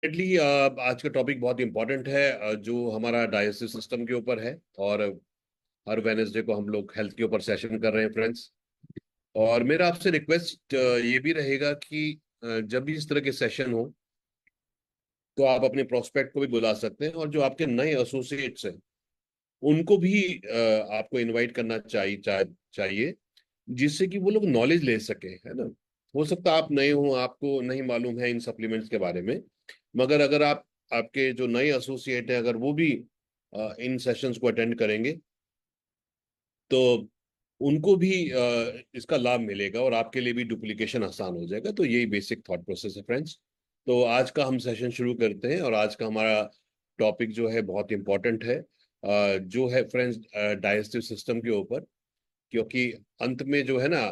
Definitely आज का topic बहुत इंपॉर्टेंट है, जो हमारा डाइजेस्टिव सिस्टम के ऊपर है। और हर वेनेसडे को हम लोग हेल्थ के ऊपर सेशन कर रहे हैं फ्रेंड्स। और मेरा आपसे रिक्वेस्ट ये भी रहेगा कि जब भी इस तरह के सेशन हो तो आप अपने प्रोस्पेक्ट को भी बुला सकते हैं, और जो आपके नए एसोसिएट्स हैं उनको भी आपको इनवाइट करना चाहिए, जिससे कि वो लोग नॉलेज ले सके, है ना। हो सकता है आप नए हो, आपको नहीं मालूम है इन सप्लीमेंट्स के बारे में, मगर अगर आप आपके जो नए एसोसिएट है अगर वो भी इन सेशंस को अटेंड करेंगे तो उनको भी इसका लाभ मिलेगा और आपके लिए भी डुप्लीकेशन आसान हो जाएगा। तो यही बेसिक थॉट प्रोसेस है फ्रेंड्स। तो आज का हम सेशन शुरू करते हैं, और आज का हमारा टॉपिक जो है बहुत इंपॉर्टेंट है, जो है फ्रेंड्स डाइजेस्टिव सिस्टम के ऊपर। क्योंकि अंत में जो है ना,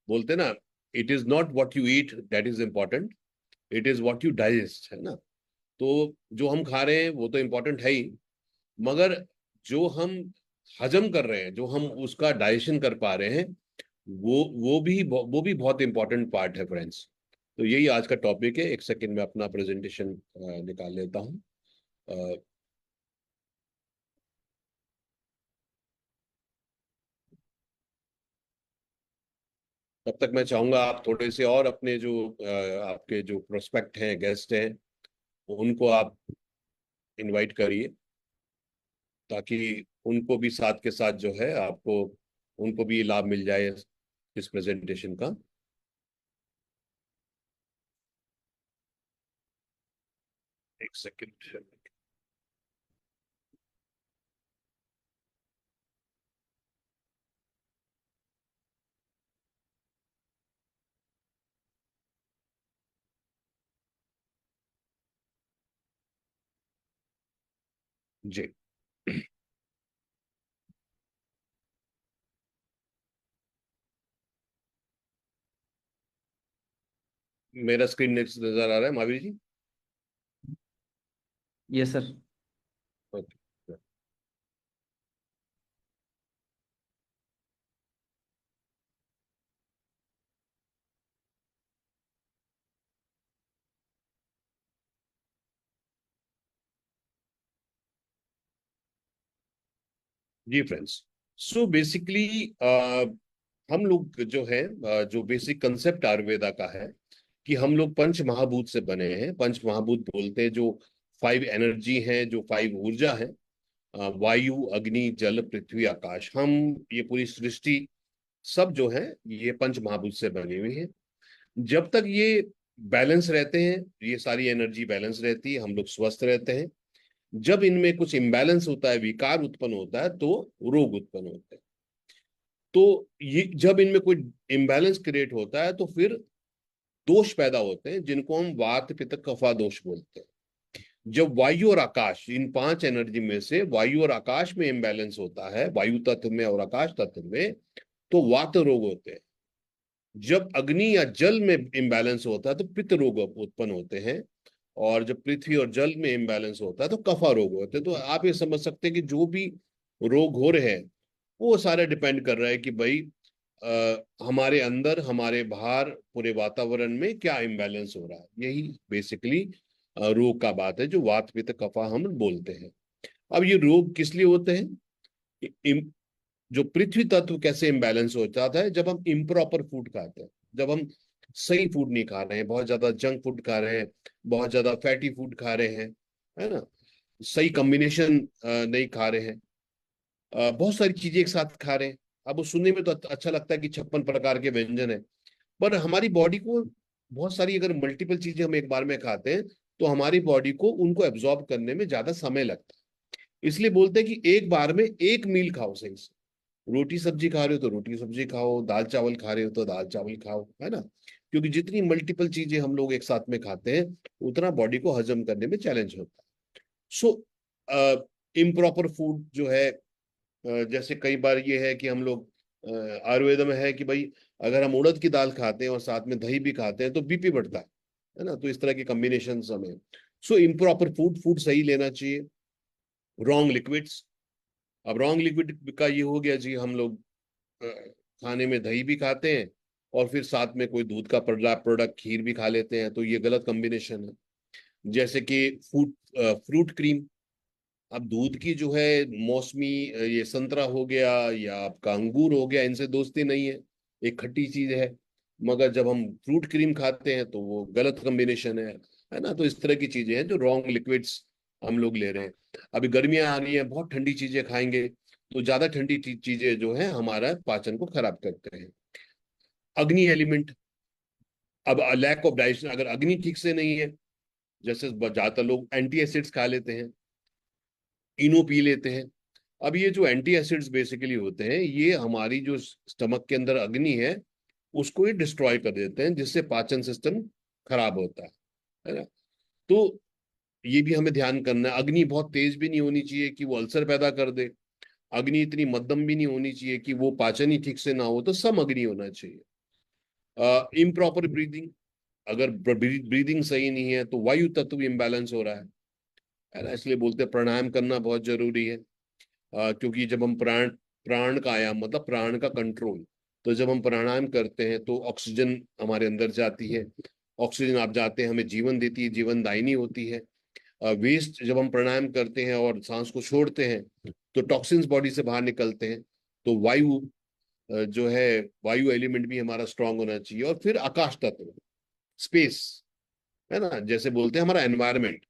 बोलते हैं ना, it is not what you eat that is important, it is what you digest, है ना। तो जो हम खा रहे हैं वो तो इम्पोर्टेंट है ही, मगर जो हम हजम कर रहे हैं, जो हम उसका डाइजेशन कर पा रहे हैं, वो भी बहुत इंपॉर्टेंट पार्ट है फ्रेंड्स। तो यही आज का टॉपिक है। एक सेकंड में अपना प्रेजेंटेशन निकाल लेता हूँ। अ, तब तक मैं चाहूंगा आप थोड़े से और अपने जो आपके जो प्रोस्पेक्ट हैं, गेस्ट हैं, उनको आप इनवाइट करिए, ताकि उनको भी साथ के साथ जो है आपको, उनको भी लाभ मिल जाए इस प्रेजेंटेशन का। एक सेकंड। जी, मेरा स्क्रीन नेक्स्ट नजर आ रहा है Mahavir ji? Yes sir. Okay. जी फ्रेंड्स, सो बेसिकली हम लोग जो है, जो बेसिक कंसेप्ट आयुर्वेदा का है कि हम लोग पंच महाभूत से बने हैं। पंच महाभूत बोलते हैं जो फाइव एनर्जी हैं, जो फाइव ऊर्जा है, वायु, अग्नि, जल, पृथ्वी, आकाश। हम ये पूरी सृष्टि सब जो है ये पंच महाभूत से बनी हुई है। जब तक ये बैलेंस रहते हैं, ये सारी एनर्जी बैलेंस रहती है, हम लोग स्वस्थ रहते हैं। जब इनमें कुछ इम्बैलेंस होता है, विकार उत्पन्न होता है, तो रोग उत्पन्न होते हैं। तो ये जब इनमें कोई इम्बैलेंस क्रिएट होता है तो फिर दोष पैदा होते हैं, जिनको हम वात पित्त कफा दोष बोलते हैं। जब वायु और आकाश, इन पांच एनर्जी में से वायु और आकाश में इम्बैलेंस होता है, वायु तत्व में और आकाश तत्व में, तो वात रोग होते हैं। जब अग्नि या जल में इम्बैलेंस होता है तो पित्त रोग उत्पन्न होते हैं। और जब पृथ्वी और जल में इम्बैलेंस होता है तो कफा रोग होते हैं। तो आप ये समझ सकते हैं कि जो भी रोग हो रहे हैं वो सारे डिपेंड कर रहा है कि भाई हमारे अंदर, हमारे बाहर, पूरे वातावरण में क्या इम्बैलेंस हो रहा है। यही बेसिकली रोग का बात है, जो वात पित्त कफा हम बोलते हैं। अब ये रोग किस लिए होते हैं? इम, जो पृथ्वी तत्व कैसे इम्बैलेंस हो जाता है? जब हम इम्प्रॉपर फूड खाते हैं, जब हम सही फूड नहीं खा रहे हैं, बहुत ज्यादा जंक फूड खा रहे हैं, बहुत ज्यादा फैटी फूड खा रहे हैं, है ना, सही कॉम्बिनेशन नहीं खा रहे हैं, बहुत सारी चीजें एक साथ खा रहे हैं। अब वो सुनने में तो अच्छा लगता है कि 56 प्रकार के व्यंजन है, पर हमारी बॉडी को बहुत सारी, अगर मल्टीपल चीजें हम एक बार में खाते हैं तो हमारी बॉडी को उनको एब्जॉर्ब करने में ज्यादा समय लगता है। इसलिए बोलते हैं कि एक बार में एक मील खाओ सही से। रोटी सब्जी खा रहे हो तो रोटी सब्जी खाओ, दाल चावल खा रहे हो तो दाल चावल खाओ, है ना। क्योंकि जितनी मल्टीपल चीजें हम लोग एक साथ में खाते हैं उतना बॉडी को हजम करने में चैलेंज होता है। सो इम्प्रॉपर फूड जो है, जैसे कई बार ये है कि हम लोग, आयुर्वेद में है कि भाई अगर हम उड़द की दाल खाते हैं और साथ में दही भी खाते हैं तो बीपी बढ़ता है ना। तो इस तरह के कॉम्बिनेशन हमें, सो इम्प्रॉपर फूड, फूड सही लेना चाहिए। रॉन्ग लिक्विड्स, अब रॉन्ग लिक्विड का ये हो गया जी, हम लोग अ, खाने में दही भी खाते हैं और फिर साथ में कोई दूध का प्रोडक्ट, खीर भी खा लेते हैं, तो ये गलत कॉम्बिनेशन है। जैसे कि फ्रूट क्रीम। अब दूध की जो है मौसमी ये संतरा हो गया या आपका अंगूर हो गया, इनसे दोस्ती नहीं है, एक खट्टी चीज है। मगर जब हम फ्रूट क्रीम खाते हैं तो वो गलत कॉम्बिनेशन है ना। तो इस तरह की चीजें हैं जो रॉन्ग लिक्विड्स हम लोग ले रहे हैं। अभी गर्मियां आ रही हैं, बहुत ठंडी चीजें खाएंगे तो ज्यादा ठंडी चीजें जो है हमारा पाचन को खराब करते हैं। अग्नि एलिमेंट। अब लैक ऑफ डाइजेशन, अगर अग्नि ठीक से नहीं है, जैसे ज्यादातर लोग एंटी एसिड्स खा लेते हैं, इनो पी लेते हैं। अब ये जो एंटी एसिड्स बेसिकली होते हैं, ये हमारी जो स्टमक के अंदर अग्नि है उसको ही डिस्ट्रॉय कर देते हैं, जिससे पाचन सिस्टम खराब होता है ना। तो ये भी हमें ध्यान करना है। अग्नि बहुत तेज भी नहीं होनी चाहिए कि वो अल्सर पैदा कर दे, अग्नि इतनी मध्यम भी नहीं होनी चाहिए कि वो पाचन ही ठीक से ना हो, तो सम अग्नि होना चाहिए। इम्प्रॉपर ब्रीदिंग, अगर ब्रीदिंग सही नहीं है तो वायु तत्व इम्बैलेंस हो रहा है ना। इसलिए बोलते हैं प्राणायाम करना बहुत जरूरी है। क्योंकि जब हम प्राण प्राण का आयाम मतलब प्राण का कंट्रोल, तो जब हम प्राणायाम करते हैं तो ऑक्सीजन हमारे अंदर जाती है। ऑक्सीजन आप जाते हैं हमें जीवन देती है, जीवन दायिनी होती है। वेस्ट जब हम प्राणायाम करते हैं और सांस को छोड़ते हैं तो टॉक्सिन्स बॉडी से बाहर निकलते हैं। तो वायु जो है, वायु एलिमेंट भी हमारा स्ट्रांग होना चाहिए। और फिर आकाश तत्व, स्पेस, है ना। जैसे बोलते हैं हमारा एनवायरमेंट,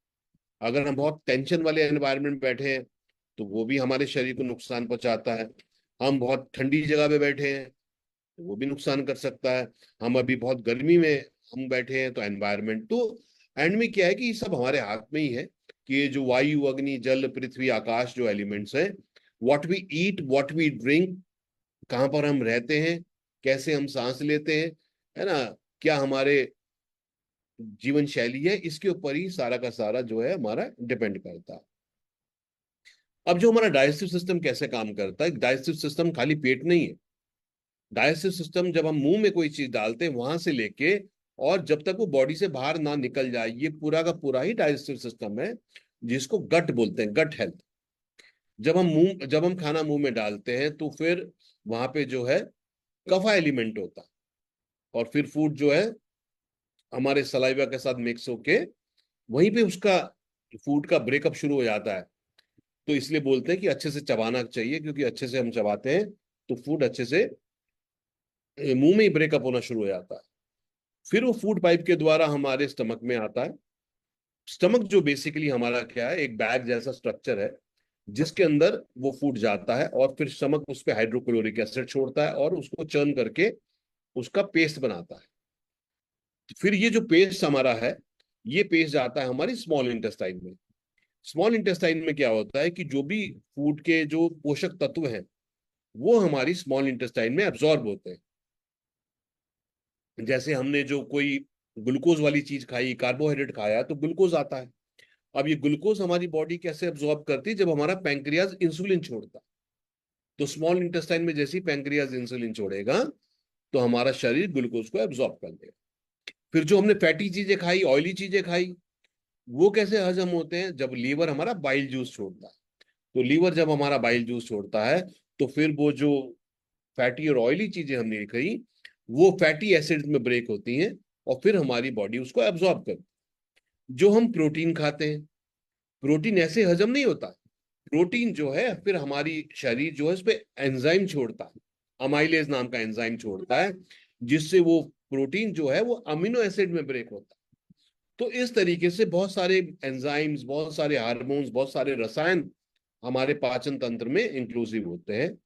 अगर हम बहुत टेंशन वाले एनवायरनमेंट में बैठे हैं तो वो भी हमारे शरीर को नुकसान पहुंचाता है। हम बहुत ठंडी जगह पे बैठे हैं तो वो भी नुकसान कर सकता है। हम अभी बहुत गर्मी में हम बैठे हैं तो एनवायरनमेंट तो एंड में क्या है कि ये सब हमारे हाथ में ही है कि ये जो वायु अग्नि जल पृथ्वी आकाश जो एलिमेंट्स हैं, what we eat what we drink, कहाँ पर हम रहते हैं, कैसे हम सांस लेते हैं, है ना, क्या हमारे जीवन शैली है, इसके ऊपर ही सारा का सारा जो है हमारा डिपेंड करता है। अब जो हमारा डाइजेस्टिव सिस्टम कैसे काम करता है, डाइजेस्टिव सिस्टम खाली पेट नहीं है। डाइजेस्टिव सिस्टम जब हम मुंह में कोई चीज डालते हैं वहां से लेके और जब तक वो बॉडी से बाहर ना निकल जाए, ये पूरा का पूरा ही डाइजेस्टिव सिस्टम है, जिसको गट बोलते हैं, गट हेल्थ। जब हम खाना मुंह में डालते हैं तो फिर वहां पे जो है कफा एलिमेंट होता है, और फिर फूड जो है हमारे सलाइवा के साथ मिक्स होके वहीं पे उसका फूड का ब्रेकअप शुरू हो जाता है। तो इसलिए बोलते हैं कि अच्छे से चबाना चाहिए, क्योंकि अच्छे से हम चबाते हैं तो फूड अच्छे से मुंह में ही ब्रेकअप होना शुरू हो जाता है। फिर वो फूड पाइप के द्वारा हमारे स्टमक में आता है। स्टमक जो बेसिकली हमारा क्या है, एक बैग जैसा स्ट्रक्चर है जिसके अंदर वो फूड जाता है, और फिर स्टमक उस पर हाइड्रोक्लोरिक एसिड छोड़ता है और उसको चर्न करके उसका पेस्ट बनाता है। फिर ये जो पेस्ट हमारा है, ये पेस्ट जाता है हमारी स्मॉल इंटेस्टाइन में। स्मॉल इंटेस्टाइन में क्या होता है कि जो भी फूड के जो पोषक तत्व हैं वो हमारी स्मॉल इंटेस्टाइन में एब्जॉर्ब होते हैं। जैसे हमने जो कोई ग्लूकोज वाली चीज खाई, कार्बोहाइड्रेट खाया, तो ग्लूकोज आता है। अब ये ग्लूकोज हमारी बॉडी कैसे एब्जॉर्ब करती है, जब हमारा पैंक्रियाज इंसुलिन छोड़ता है। तो स्मॉल इंटेस्टाइन में जैसे ही पैंक्रियाज इंसुलिन छोड़ेगा तो हमारा शरीर ग्लूकोज को एब्जॉर्ब कर लेगा। फिर जो हमने फैटी चीजें खाई, ऑयली चीजें खाई, वो कैसे हजम होते हैं, जब लीवर हमारा बाइल जूस छोड़ता है। तो लीवर जब हमारा बाइल जूस छोड़ता है तो फिर वो जो फैटी और ऑयली चीजें हमने खाई वो फैटी एसिड्स में ब्रेक होती हैं, और फिर हमारी बॉडी उसको एब्जॉर्ब करती है। जो हम प्रोटीन खाते हैं, प्रोटीन ऐसे हजम नहीं होता। प्रोटीन जो है फिर हमारी शरीर जो है उस पर एंजाइम छोड़ता है, अमाइलेज नाम का एंजाइम छोड़ता है, जिससे वो प्रोटीन जो है वो अमीनो एसिड में ब्रेक होता है। तो इस तरीके से बहुत सारे एंजाइम्स, बहुत सारे हार्मोन्स, बहुत सारे रसायन हमारे पाचन तंत्र में इंक्लूसिव होते हैं।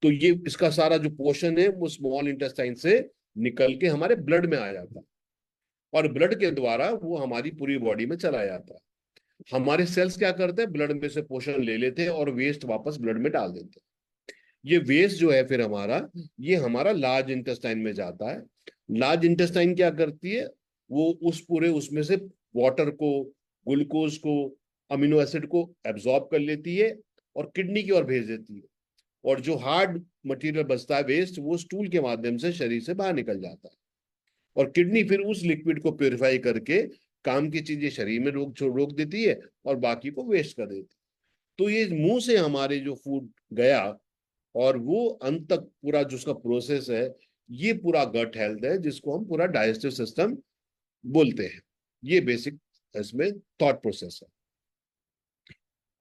तो ये इसका सारा जो पोषण है वो स्मॉल इंटेस्टाइन से निकल के हमारे ब्लड में आ जाता है, और ब्लड के द्वारा वो हमारी पूरी बॉडी में चला जाता है। हमारे सेल्स क्या करते हैं, ब्लड में से पोषण ले लेते हैं और वेस्ट वापस ब्लड में डाल देते हैं। ये वेस्ट जो है फिर हमारा, ये हमारा लार्ज इंटेस्टाइन में जाता है। लार्ज इंटेस्टाइन क्या करती है, वो उस पूरे उसमें से वाटर को, ग्लूकोज को, अमीनो एसिड को एब्जॉर्ब कर लेती है और किडनी की ओर भेज देती है। और जो हार्ड मटेरियल बचता है वेस्ट, वो स्टूल के माध्यम से शरीर से बाहर निकल जाता है, और किडनी फिर उस लिक्विड को प्योरीफाई करके काम की चीजें शरीर में रोक देती है और बाकी को वेस्ट कर देती है। तो ये मुंह से हमारे जो फूड गया और वो अंत तक पूरा जो उसका प्रोसेस है, ये पूरा गट हेल्थ है, जिसको हम पूरा डाइजेस्टिव सिस्टम बोलते हैं। ये बेसिक इसमें थॉट प्रोसेस है।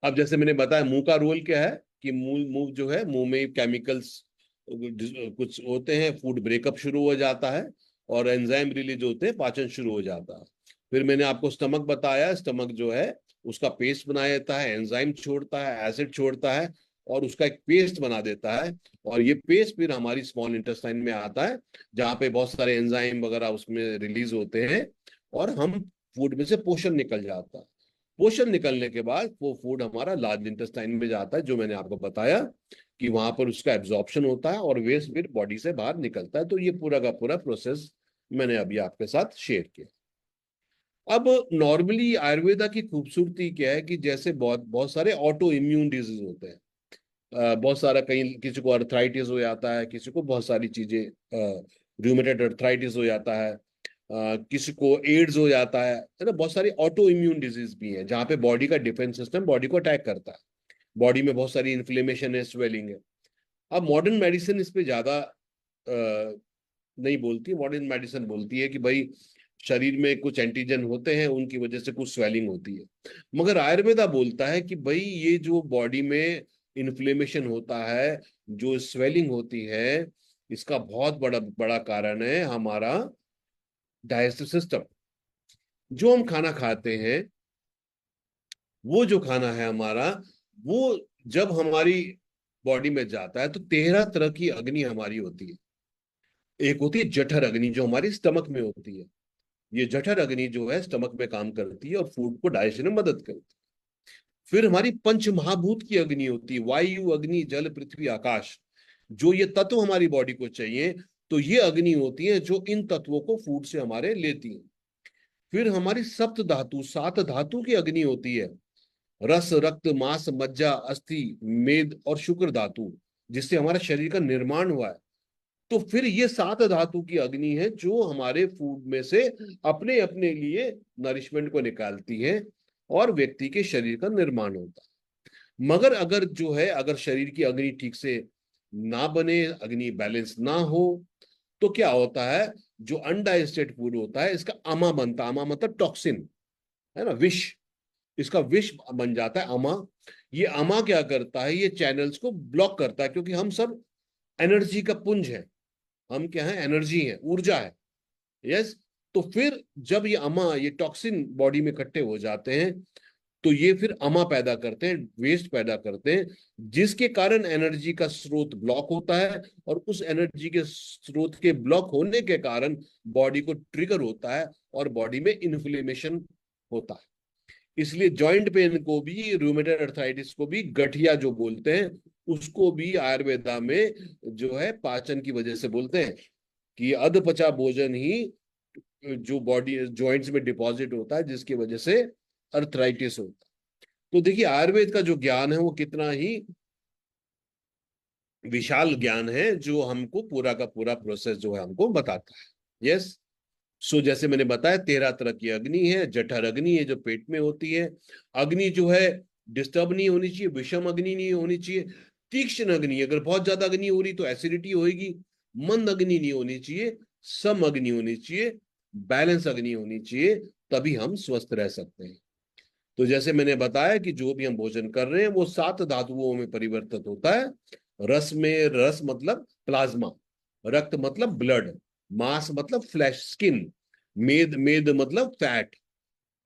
अब जैसे मैंने बताया मुंह का रोल क्या है, कि मुंह मुंह जो है, मुंह में केमिकल्स कुछ होते हैं, फूड ब्रेकअप शुरू हो जाता है और एंजाइम रिलीज होते हैं, पाचन शुरू हो जाता है। फिर मैंने आपको स्टमक बताया, स्टमक जो है उसका पेस्ट बना देता है, एंजाइम छोड़ता है, एसिड छोड़ता है और उसका एक पेस्ट बना देता है। और ये पेस्ट फिर हमारी स्मॉल इंटेस्टाइन में आता है, जहाँ पे बहुत सारे एंजाइम वगैरह उसमें रिलीज होते हैं और हम फूड में से पोषण निकल जाता है। पोषण निकलने के बाद वो फूड हमारा लार्ज इंटेस्टाइन में जाता है, जो मैंने आपको बताया कि वहां पर उसका एब्जॉर्प्शन होता है और वेस्ट फिर बॉडी से बाहर निकलता है। तो ये पूरा का पूरा प्रोसेस मैंने अभी आपके साथ शेयर किया। अब नॉर्मली आयुर्वेदा की खूबसूरती क्या है कि जैसे बहुत बहुत सारे ऑटो इम्यून डिजीज होते हैं, बहुत सारा, कहीं किसी को अर्थराइटिस हो जाता है, किसी को बहुत सारी चीजें, रूमेटॉइड अर्थराइटिस हो जाता है, किसी को एड्स हो जाता है ना। बहुत सारी ऑटो इम्यून डिजीज भी है जहाँ पे बॉडी का डिफेंस सिस्टम बॉडी को अटैक करता है, बॉडी में बहुत सारी इन्फ्लेमेशन है, स्वेलिंग है। अब मॉडर्न मेडिसिन इस पे ज्यादा नहीं बोलती। मॉडर्न मेडिसिन बोलती है कि भाई शरीर में कुछ एंटीजन होते हैं, उनकी वजह से कुछ स्वेलिंग होती है। मगर आयुर्वेदा बोलता है कि भाई ये जो बॉडी में इन्फ्लेमेशन होता है, जो स्वेलिंग होती है, इसका बहुत बड़ा बड़ा कारण है हमारा डाइजेस्टिव सिस्टम। जो हम खाना खाते हैं, वो जो खाना है हमारा, वो जब हमारी बॉडी में जाता है तो 13 तरह की अग्नि हमारी होती है। एक होती है जठर अग्नि, जो हमारी स्टमक में होती है। ये जठर अग्नि जो है स्टमक में काम करती है और फूड को डाइजेशन में मदद करती है। फिर हमारी पंच महाभूत की अग्नि होती है, वायु अग्नि जल पृथ्वी आकाश, जो ये तत्व हमारी बॉडी को चाहिए। तो ये अग्नि होती है जो इन तत्वों को फूड से हमारे लेती है। फिर हमारी सप्त धातु, 7 धातु की अग्नि होती है, रस रक्त मांस मज्जा अस्थि मेद और शुक्र धातु, जिससे हमारा शरीर का निर्माण हुआ है। तो फिर ये 7 धातु की अग्नि है जो हमारे फूड में से अपने अपने लिए नरिशमेंट को निकालती है और व्यक्ति के शरीर का निर्माण होता है। मगर अगर जो है, अगर शरीर की अग्नि ठीक से ना बने, अग्नि बैलेंस ना हो, तो क्या होता है, जो अनडाइजेस्टेड फूड होता है इसका अमा बनता है। अमा मतलब टॉक्सिन, है ना, विष। इसका विष बन जाता है अमा। ये अमा क्या करता है, ये चैनल्स को ब्लॉक करता है, क्योंकि हम सब एनर्जी का पुंज है। हम क्या है, एनर्जी है, ऊर्जा है। यस। तो फिर जब ये अमा, ये टॉक्सिन बॉडी में इकट्ठे हो जाते हैं, तो ये फिर अमा पैदा करते हैं, वेस्ट पैदा करते हैं, जिसके कारण एनर्जी का स्रोत ब्लॉक होता है। और उस एनर्जी के स्रोत के ब्लॉक होने के कारण बॉडी को ट्रिगर होता है और बॉडी में इन्फ्लेमेशन होता है। इसलिए जॉइंट पेन को भी, रूमेटॉइड अर्थराइटिस को भी गठिया जो बोलते हैं, उसको भी आयुर्वेदा में जो है पाचन की वजह से बोलते हैं कि अधपचा भोजन ही जो बॉडी जॉइंट्स में डिपॉजिट होता है, जिसकी वजह से अर्थराइटिस होता है। तो देखिए आयुर्वेद का जो ज्ञान है वो कितना ही विशाल ज्ञान है, जो हमको पूरा का पूरा प्रोसेस जो है हमको बताता है। यस। सो जैसे मैंने बताया 13 तरह की अग्नि है। जठर अग्नि है जो पेट में होती है। अग्नि जो है डिस्टर्ब नहीं होनी चाहिए, विषम अग्नि नहीं होनी चाहिए। तीक्ष्ण अग्नि, अगर बहुत ज्यादा अग्नि हो रही तो एसिडिटी होगी। मंद अग्नि नहीं होनी चाहिए, सम अग्नि होनी चाहिए, बैलेंस अग्नि होनी चाहिए, तभी हम स्वस्थ रह सकते हैं। तो जैसे मैंने बताया कि जो भी हम भोजन कर रहे हैं वो 7 धातुओं में परिवर्तित होता है। रस में, रस मतलब प्लाज्मा, रक्त मतलब ब्लड, मांस मतलब फ्लैश स्किन, मेद मेद मतलब फैट,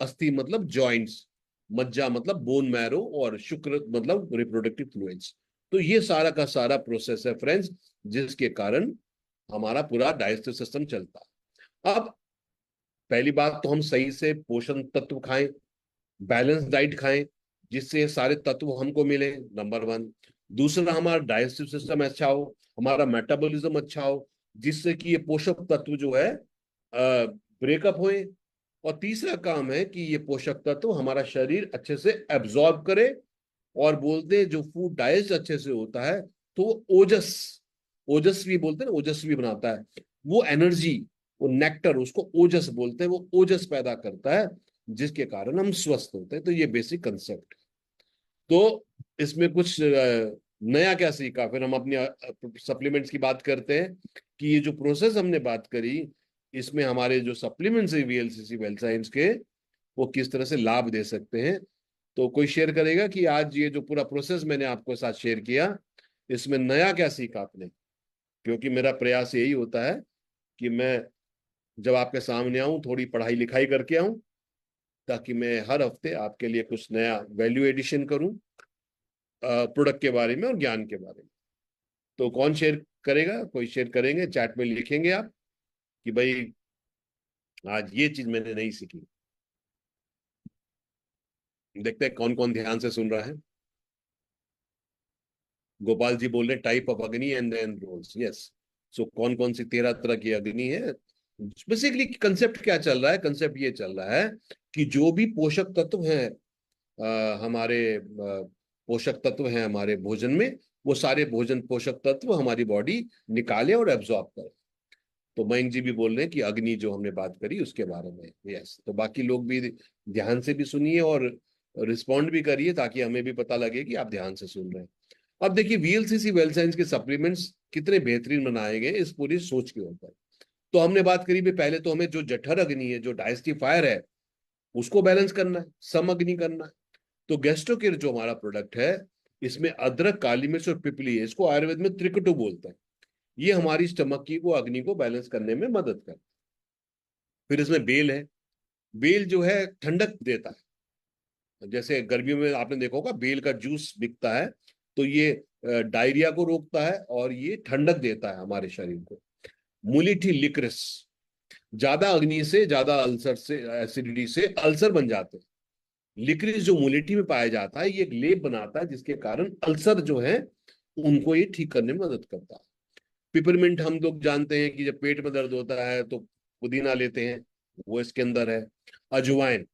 अस्थि मतलब जॉइंट्स, मज्जा मतलब बोन मैरो और शुक्र मतलब रिप्रोडक्टिव फ्लूइड्स। तो ये सारा का सारा प्रोसेस है फ्रेंड्स, जिसके कारण हमारा पूरा डाइजेस्टिव सिस्टम चलता है। अब पहली बात तो हम सही से पोषण तत्व खाएं, बैलेंस डाइट खाएं, जिससे सारे तत्व हमको मिले, नंबर वन। दूसरा, हमारा डाइजेस्टिव सिस्टम अच्छा हो, हमारा मेटाबॉलिज्म अच्छा हो, जिससे कि ये पोषक तत्व जो है ब्रेकअप होए। और तीसरा काम है कि ये पोषक तत्व हमारा शरीर अच्छे से एब्जॉर्ब करे। और बोलते हैं जो फूड डाइजेस्ट अच्छे से होता है तो वो ओजस, ओजस्वी बोलते हैं ना, ओजस्वी बनाता है। वो एनर्जी, वो नेक्टर, उसको ओजस बोलते हैं, वो ओजस पैदा करता है, जिसके कारण हम स्वस्थ होते हैं। तो ये बेसिक कंसेप्ट है। तो इसमें कुछ नया क्या सीखा, फिर हम अपनी सप्लीमेंट्स की बात करते हैं कि ये जो प्रोसेस हमने बात करी, इसमें हमारे जो सप्लीमेंट्स है वीएलसीसी वेल साइंस के, वो किस तरह से लाभ दे सकते हैं। तो कोई शेयर करेगा कि आज ये जो पूरा प्रोसेस मैंने आपको साथ शेयर किया, इसमें नया क्या सीखा आपने? क्योंकि मेरा प्रयास यही होता है कि मैं जब आपके सामने आऊं थोड़ी पढ़ाई लिखाई करके आऊं, ताकि मैं हर हफ्ते आपके लिए कुछ नया वैल्यू एडिशन करूं, प्रोडक्ट के बारे में और ज्ञान के बारे में। तो कौन शेयर करेगा? कोई शेयर करेंगे? चैट में लिखेंगे आप कि भाई आज ये चीज मैंने नहीं सीखी। देखते हैं कौन कौन ध्यान से सुन रहा है। गोपाल जी बोल रहे टाइप ऑफ अग्नि एंड देन रोल्स, यस। सो कौन कौन सी 13 तरह की अग्नि है? बेसिकली कंसेप्ट क्या चल रहा है? कंसेप्ट ये चल रहा है कि जो भी पोषक तत्व हैं, हमारे पोषक तत्व हैं हमारे भोजन में, वो सारे भोजन पोषक तत्व हमारी बॉडी निकाले और एब्जॉर्ब करे। तो मयंक जी भी बोल रहे हैं कि अग्नि जो हमने बात करी उसके बारे में, यस। तो बाकी लोग भी ध्यान से भी सुनिए और रिस्पॉन्ड भी करिए, ताकि हमें भी पता लगे कि आप ध्यान से सुन रहे हैं। अब देखिए वीएलसीसी वेल साइंस के सप्लीमेंट्स कितने बेहतरीन बनाए गए इस पूरी सोच के ऊपर। तो हमने बात करी भी, पहले तो हमें जो जठर अग्नि है, जो डायजेस्टिव फायर है, उसको बैलेंस करना है, सम अग्नि करना है। तो गैस्ट्रोकेयर जो हमारा प्रोडक्ट है, इसमें अदरक, काली मिर्च और पिपली है। इसको आयुर्वेद में त्रिकटु बोलते हैं। ये हमारी स्टमक की वो अग्नि को बैलेंस करने में मदद करता है। फिर इसमें बेल है। बेल जो है ठंडक देता है। जैसे गर्मियों में आपने देखा होगा बेल का जूस बिकता है, तो ये डायरिया को रोकता है और ये ठंडक देता है हमारे शरीर को। मुलीठी लिक्रिस, ज्यादा अग्नि से, ज्यादा अल्सर से, एसिडिटी से अल्सर बन जाते हैं। लिक्रिस जो मुलेठी में पाया जाता है, ये एक लेप बनाता है जिसके कारण अल्सर जो है उनको ये ठीक करने में मदद करता है। पिपरमिंट हम लोग जानते हैं कि जब पेट में दर्द होता है तो पुदीना लेते हैं, वो इसके अंदर है। अजवाइन,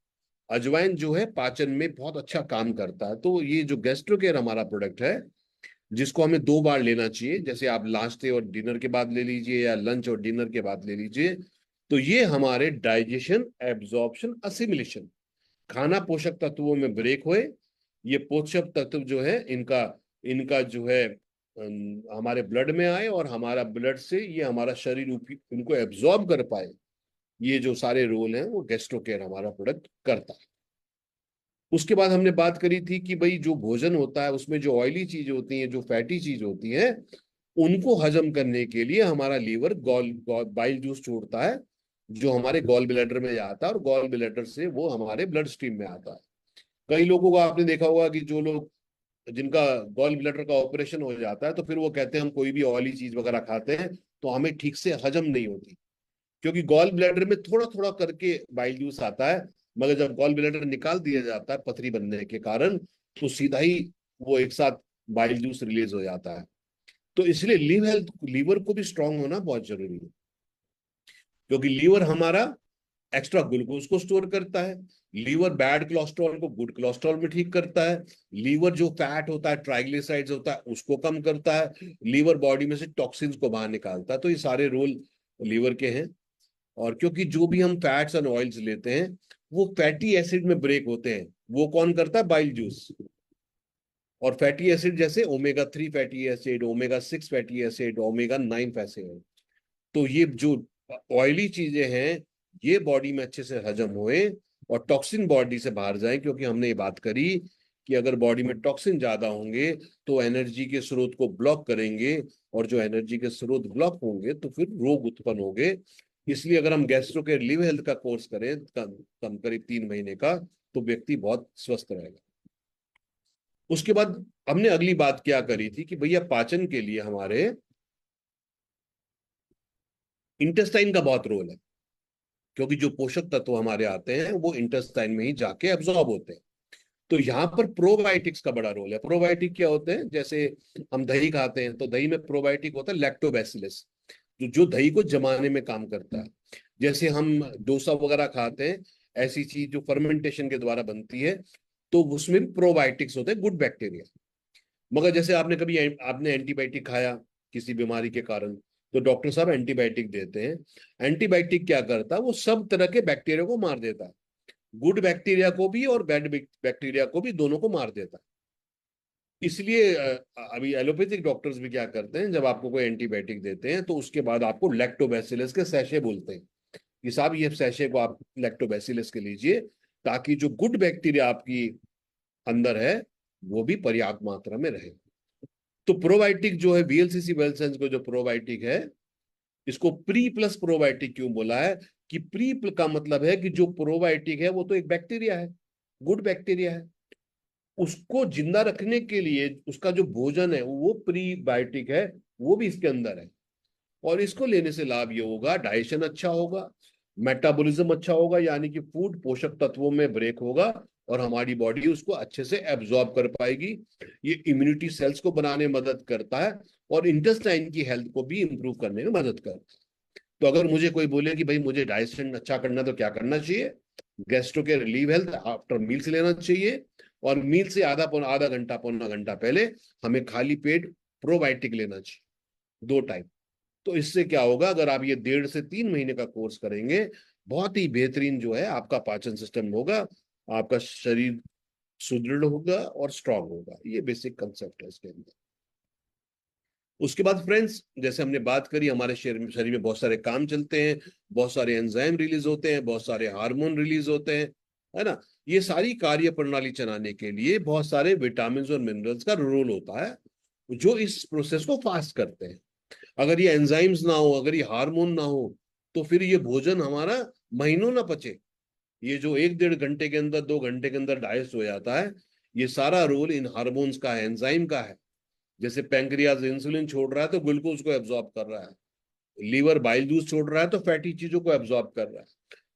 अजवाइन जो है पाचन में बहुत अच्छा काम करता है। तो ये जो गैस्ट्रोकेयर हमारा प्रोडक्ट है, जिसको हमें 2 बार लेना चाहिए, जैसे आप नाश्ते और डिनर के बाद ले लीजिए या लंच और डिनर के बाद ले लीजिए, तो ये हमारे डाइजेशन, एब्जॉर्प्शन, असिमिलेशन, खाना पोषक तत्वों में ब्रेक हुए, ये पोषक तत्व जो है इनका इनका जो है हमारे ब्लड में आए और हमारा ब्लड से ये हमारा शरीर इनको एब्जॉर्ब कर पाए। ये जो सारे रोल हैं वो गैस्ट्रोकेयर हमारा प्रोडक्ट करता है। उसके बाद हमने बात करी थी कि भाई जो भोजन होता है उसमें जो ऑयली चीज होती है, जो फैटी चीज होती है, उनको हजम करने के लिए हमारा लीवर बाइल जूस छोड़ता है, जो हमारे गॉल ब्लैडर में जाता है और गॉल ब्लैडर से वो हमारे ब्लड स्ट्रीम में आता है। कई लोगों को आपने देखा होगा कि जो लोग, जिनका गॉल ब्लैडर का ऑपरेशन हो जाता है, तो फिर वो कहते हैं हम कोई भी ऑयली चीज वगैरह खाते हैं तो हमें ठीक से हजम नहीं होती, क्योंकि गॉल ब्लैडर में थोड़ा थोड़ा करके बाइल जूस आता है। मगर जब गॉल ब्लैडर निकाल दिया जाता है पथरी बनने के कारण, तो सीधा ही वो एक साथ बाइल जूस रिलीज हो जाता है। तो इसलिए लीवर को भी स्ट्रांग होना बहुत जरूरी है, क्योंकि लीवर हमारा एक्स्ट्रा ग्लूकोज को स्टोर करता है। लीवर बैड कोलेस्ट्रॉल को गुड कोलेस्ट्रॉल में ठीक करता है। लीवर जो फैट होता है, ट्राइग्लिसराइड्स होता है, उसको कम करता है। लीवर बॉडी में से टॉक्सिन्स को बाहर निकालता है। तो ये सारे रोल लीवर के हैं। और क्योंकि जो भी हम फैट्स एंड ऑयल्स लेते हैं वो फैटी एसिड में ब्रेक होते हैं, वो कौन करता है? Bile juice. और फैटी एसिड जैसे omega 3 fatty acid, omega 6 fatty acid, omega 9 फैसे हैं। तो ये जो ऑयली चीजें हैं, ये बॉडी में अच्छे से हजम होए और टॉक्सिन बॉडी से बाहर जाए, क्योंकि हमने ये बात करी कि अगर बॉडी में टॉक्सिन ज्यादा होंगे तो एनर्जी के स्रोत को ब्लॉक करेंगे, और जो एनर्जी के स्रोत ब्लॉक होंगे तो फिर रोग उत्पन्न होंगे। इसलिए अगर हम गैस्ट्रो के लिव हेल्थ का कोर्स करें कम कम करीब 3 महीने का, तो व्यक्ति बहुत स्वस्थ रहेगा। उसके बाद हमने अगली बात क्या करी थी कि भैया पाचन के लिए हमारे इंटेस्टाइन का बहुत रोल है, क्योंकि जो पोषक तत्व हमारे आते हैं वो इंटेस्टाइन में ही जाके एब्जॉर्ब होते हैं। तो यहाँ पर प्रोबायोटिक्स का बड़ा रोल है। प्रोबायोटिक क्या होते हैं? जैसे हम दही खाते हैं तो दही में प्रोबायोटिक होता है लैक्टोबैसिलस, जो दही को जमाने में काम करता है। जैसे हम डोसा वगैरह खाते हैं, ऐसी चीज जो फर्मेंटेशन के द्वारा बनती है, तो उसमें भी प्रोबायोटिक्स होते हैं, गुड बैक्टीरिया। मगर जैसे आपने एंटीबायोटिक खाया किसी बीमारी के कारण, तो डॉक्टर साहब एंटीबायोटिक देते हैं। एंटीबायोटिक क्या करता है? वो सब तरह के बैक्टीरिया को मार देता है, गुड बैक्टीरिया को भी और बैड बैक्टीरिया को भी, दोनों को मार देता है। इसलिए अभी एलोपैथिक डॉक्टर्स भी क्या करते हैं, जब आपको कोई एंटीबायोटिक देते हैं तो उसके बाद आपको लैक्टोबैसिलस के सैशे बोलते हैं कि साहब ये सैशे को आप लैक्टोबैसिलस के लीजिए, ताकि जो गुड बैक्टीरिया आपकी अंदर है वो भी पर्याप्त मात्रा में रहे। तो प्रोबायोटिक जो है, वीएलसीसी वेलसेंस को जो प्रोबायोटिक है, इसको प्री प्लस प्रोबायोटिक क्यों बोला है? कि प्री का मतलब है कि जो प्रोबायोटिक है वो तो एक बैक्टीरिया है, गुड बैक्टीरिया है, उसको जिंदा रखने के लिए उसका जो भोजन है वो प्रीबायोटिक है, वो भी इसके अंदर है। और इसको लेने से लाभ ये होगा, डाइजेशन अच्छा होगा, मेटाबॉलिज्म अच्छा होगा, यानी कि फूड पोषक तत्वों में ब्रेक होगा और हमारी बॉडी उसको अच्छे से एब्जॉर्ब कर पाएगी। ये इम्यूनिटी सेल्स को बनाने में मदद करता है और इंटेस्टाइन की हेल्थ को भी इंप्रूव करने में मदद करता है। तो अगर मुझे कोई बोले कि भाई मुझे डाइजेशन अच्छा करना, तो क्या करना चाहिए? गैस्ट्रो के रिलीव हेल्थ आफ्टर मील्स लेना चाहिए, और मील से आधा घंटा पौना घंटा पहले हमें खाली पेट प्रोबायोटिक लेना चाहिए, 2 टाइम। तो इससे क्या होगा, अगर आप ये 1.5 से 3 महीने का कोर्स करेंगे, बहुत ही बेहतरीन जो है आपका पाचन सिस्टम होगा, आपका शरीर सुदृढ़ होगा और स्ट्रांग होगा। ये बेसिक कंसेप्ट है इसके अंदर। उसके बाद फ्रेंड्स, जैसे हमने बात करी, हमारे शरीर में बहुत सारे काम चलते हैं, बहुत सारे एंजाइम रिलीज होते हैं, बहुत सारे हार्मोन रिलीज होते हैं, है ना। ये सारी कार्य प्रणाली चलाने के लिए बहुत सारे विटामिन और मिनरल्स का रोल होता है, जो इस प्रोसेस को फास्ट करते हैं। अगर ये एंजाइम्स ना हो, अगर ये हार्मोन ना हो, तो फिर ये भोजन हमारा महीनों ना पचे। ये जो 1 1.5 घंटे के अंदर, 2 घंटे के अंदर डाइजेस्ट हो जाता है, ये सारा रोल इन हार्मोन्स का है, एंजाइम का है। जैसे पैंक्रियाज इंसुलिन छोड़ रहा है तो ग्लूकोज को एब्जॉर्ब कर रहा है, लीवर बाइल जूस छोड़ रहा है तो फैटी चीजों को एब्जॉर्ब कर रहा है,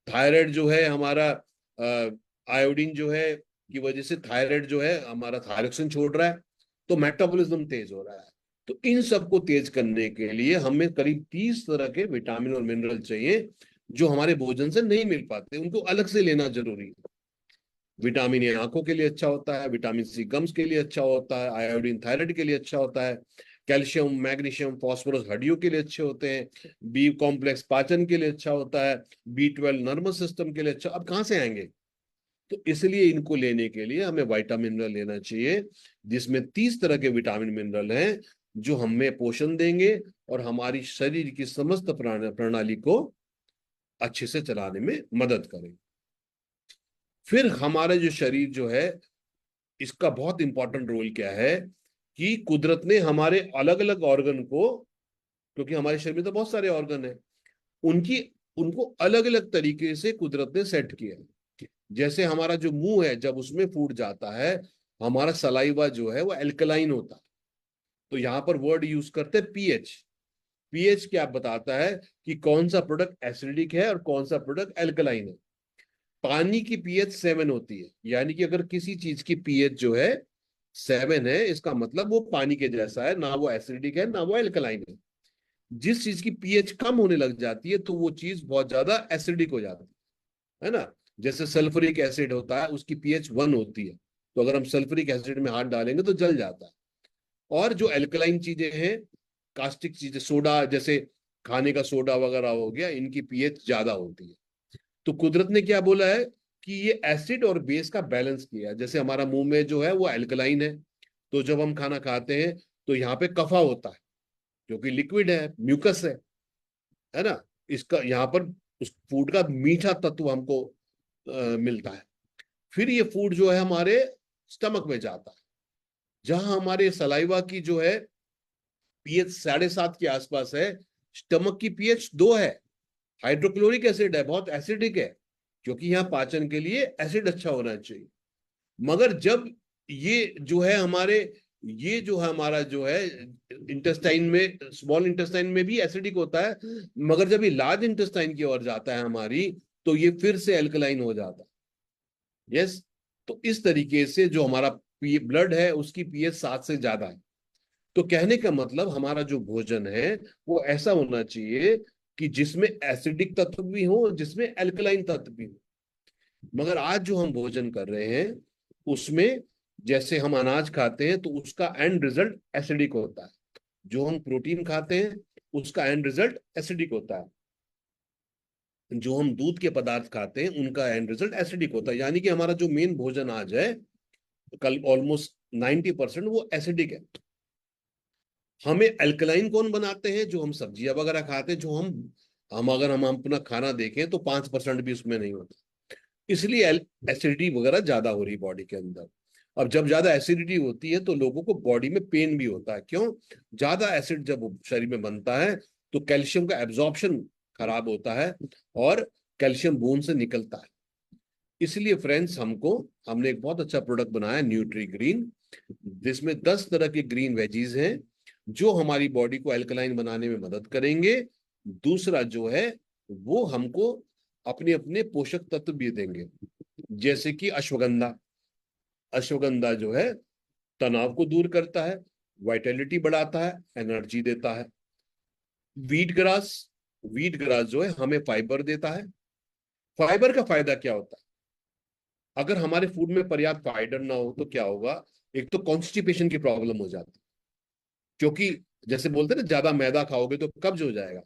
थायराइड जो है हमारा आयोडीन जो है की वजह से थायराइड जो है हमारा थायरोक्सिन छोड़ रहा है, तो मेटाबॉलिज्म तेज हो रहा है। तो इन सबको तेज करने के लिए हमें करीब 30 तरह के विटामिन और मिनरल चाहिए, जो हमारे भोजन से नहीं मिल पाते, उनको अलग से लेना जरूरी है। विटामिन ए आंखों के लिए अच्छा होता है, विटामिन सी गम्स के लिए अच्छा होता है, आयोडीन थायराइड के लिए अच्छा होता है, कैल्शियम मैग्नीशियम फॉस्फोरस हड्डियों के लिए अच्छे होते हैं, बी कॉम्प्लेक्स पाचन के लिए अच्छा होता है, B12 नर्वस सिस्टम के लिए अच्छा। अब कहाँ से आएंगे? तो इसलिए इनको लेने के लिए हमें विटामिन मिनरल लेना चाहिए, जिसमें 30 तरह के विटामिन मिनरल हैं, जो हमें पोषण देंगे और हमारी शरीर की समस्त प्रणाली को अच्छे से चलाने में मदद करेंगे। फिर हमारा जो शरीर जो है, इसका बहुत इंपॉर्टेंट रोल क्या है, कि कुदरत ने हमारे अलग अलग ऑर्गन को, क्योंकि हमारे शरीर में तो बहुत सारे ऑर्गन है, उनकी उनको अलग अलग तरीके से कुदरत ने सेट किया है। जैसे हमारा जो मुंह है, जब उसमें फूड जाता है, हमारा सलाइवा जो है वो एल्कलाइन होता है। तो यहां पर वर्ड यूज करते हैं पीएच। पीएच क्या बताता है कि कौन सा प्रोडक्ट एसिडिक है और कौन सा प्रोडक्ट एल्कलाइन है। पानी की पीएच 7 होती है, यानी कि अगर किसी चीज की पीएच जो है 7 है, इसका मतलब वो पानी के जैसा है, ना वो एसिडिक है ना वो एल्कलाइन है। जिस चीज की पीएच कम होने लग जाती है तो वो चीज बहुत ज्यादा एसिडिक हो जाती है ना। जैसे सल्फ्यूरिक एसिड होता है, उसकी पीएच 1 होती है, तो अगर हम सल्फ्यूरिक एसिड में हाथ डालेंगे तो जल जाता है। और जो एल्कलाइन चीजें हैं, कास्टिक चीजें, सोडा जैसे खाने का सोडा वगैरह हो गया, इनकी पीएच ज्यादा होती है। तो कुदरत ने क्या बोला है कि ये एसिड और बेस का बैलेंस किया है। जैसे हमारा मुंह में जो है वो एल्कलाइन है, तो जब हम खाना खाते हैं तो यहाँ पे कफा होता है, जो कि लिक्विड है, म्यूकस है ना। इसका यहाँ पर उस फूड का मीठा तत्व हमको मिलता है। फिर ये फूड जो है हमारे स्टमक में जाता है, जहां हमारे सलाइवा की जो है पीएच 7.5 के आसपास है, स्टमक की पीएच 2 है। हाइड्रोक्लोरिक एसिड है, बहुत एसिडिक है, क्योंकि यहाँ पाचन के लिए एसिड अच्छा होना चाहिए। मगर जब ये जो है हमारे, ये जो है हमारा जो है इंटेस्टाइन में, स्मॉल इंटेस्टाइन में भी एसिडिक होता है, मगर जब ये लार्ज इंटेस्टाइन की ओर जाता है हमारी, तो ये फिर से एल्कलाइन हो जाता है। यस। तो इस तरीके से जो हमारा ब्लड है उसकी पीएच 7 से ज्यादा है। तो कहने का मतलब हमारा जो भोजन है वो ऐसा होना चाहिए कि जिसमें एसिडिक तत्व भी हो, जिसमें एल्कलाइन तत्व भी हो। मगर आज जो हम भोजन कर रहे हैं उसमें, जैसे हम अनाज खाते हैं तो उसका एंड रिजल्ट एसिडिक होता है, जो हम प्रोटीन खाते हैं उसका एंड रिजल्ट एसिडिक होता है, जो हम दूध के पदार्थ खाते हैं उनका एंड रिजल्ट एसिडिक होता है। यानी कि हमारा जो मेन भोजन आज है, कल ऑलमोस्ट 90% वो एसिडिक है। हमें अल्कलाइन कौन बनाते हैं? जो हम सब्जियां वगैरह खाते हैं, जो हम अगर हम अपना खाना देखें तो 5% भी उसमें नहीं होता। इसलिए एसिडिटी वगैरह ज्यादा हो रही बॉडी के अंदर। अब जब ज्यादा एसिडिटी होती है तो लोगों को बॉडी में पेन भी होता है। क्यों? ज्यादा एसिड जब शरीर में बनता है तो कैल्शियम का एब्जॉर्प्शन खराब होता है और कैल्शियम बोन से निकलता है। इसलिए फ्रेंड्स, हमने एक बहुत अच्छा प्रोडक्ट बनाया, न्यूट्री ग्रीन, जिसमें 10 तरह के ग्रीन वेजीज हैं जो हमारी बॉडी को अल्कलाइन बनाने में मदद करेंगे। दूसरा जो है वो हमको अपने अपने पोषक तत्व भी देंगे, जैसे कि अश्वगंधा। अश्वगंधा जो है तनाव को दूर करता है, वाइटैलिटी बढ़ाता है, एनर्जी देता है। वीट ग्रास, वीट ग्रास जो है हमें फाइबर देता है। फाइबर का फायदा क्या होता है? अगर हमारे फूड में पर्याप्त फाइबर ना हो तो क्या होगा? एक तो कॉन्स्टिपेशन की प्रॉब्लम हो जाती है, क्योंकि जैसे बोलते हैं ना, ज्यादा मैदा खाओगे तो कब्ज हो जाएगा।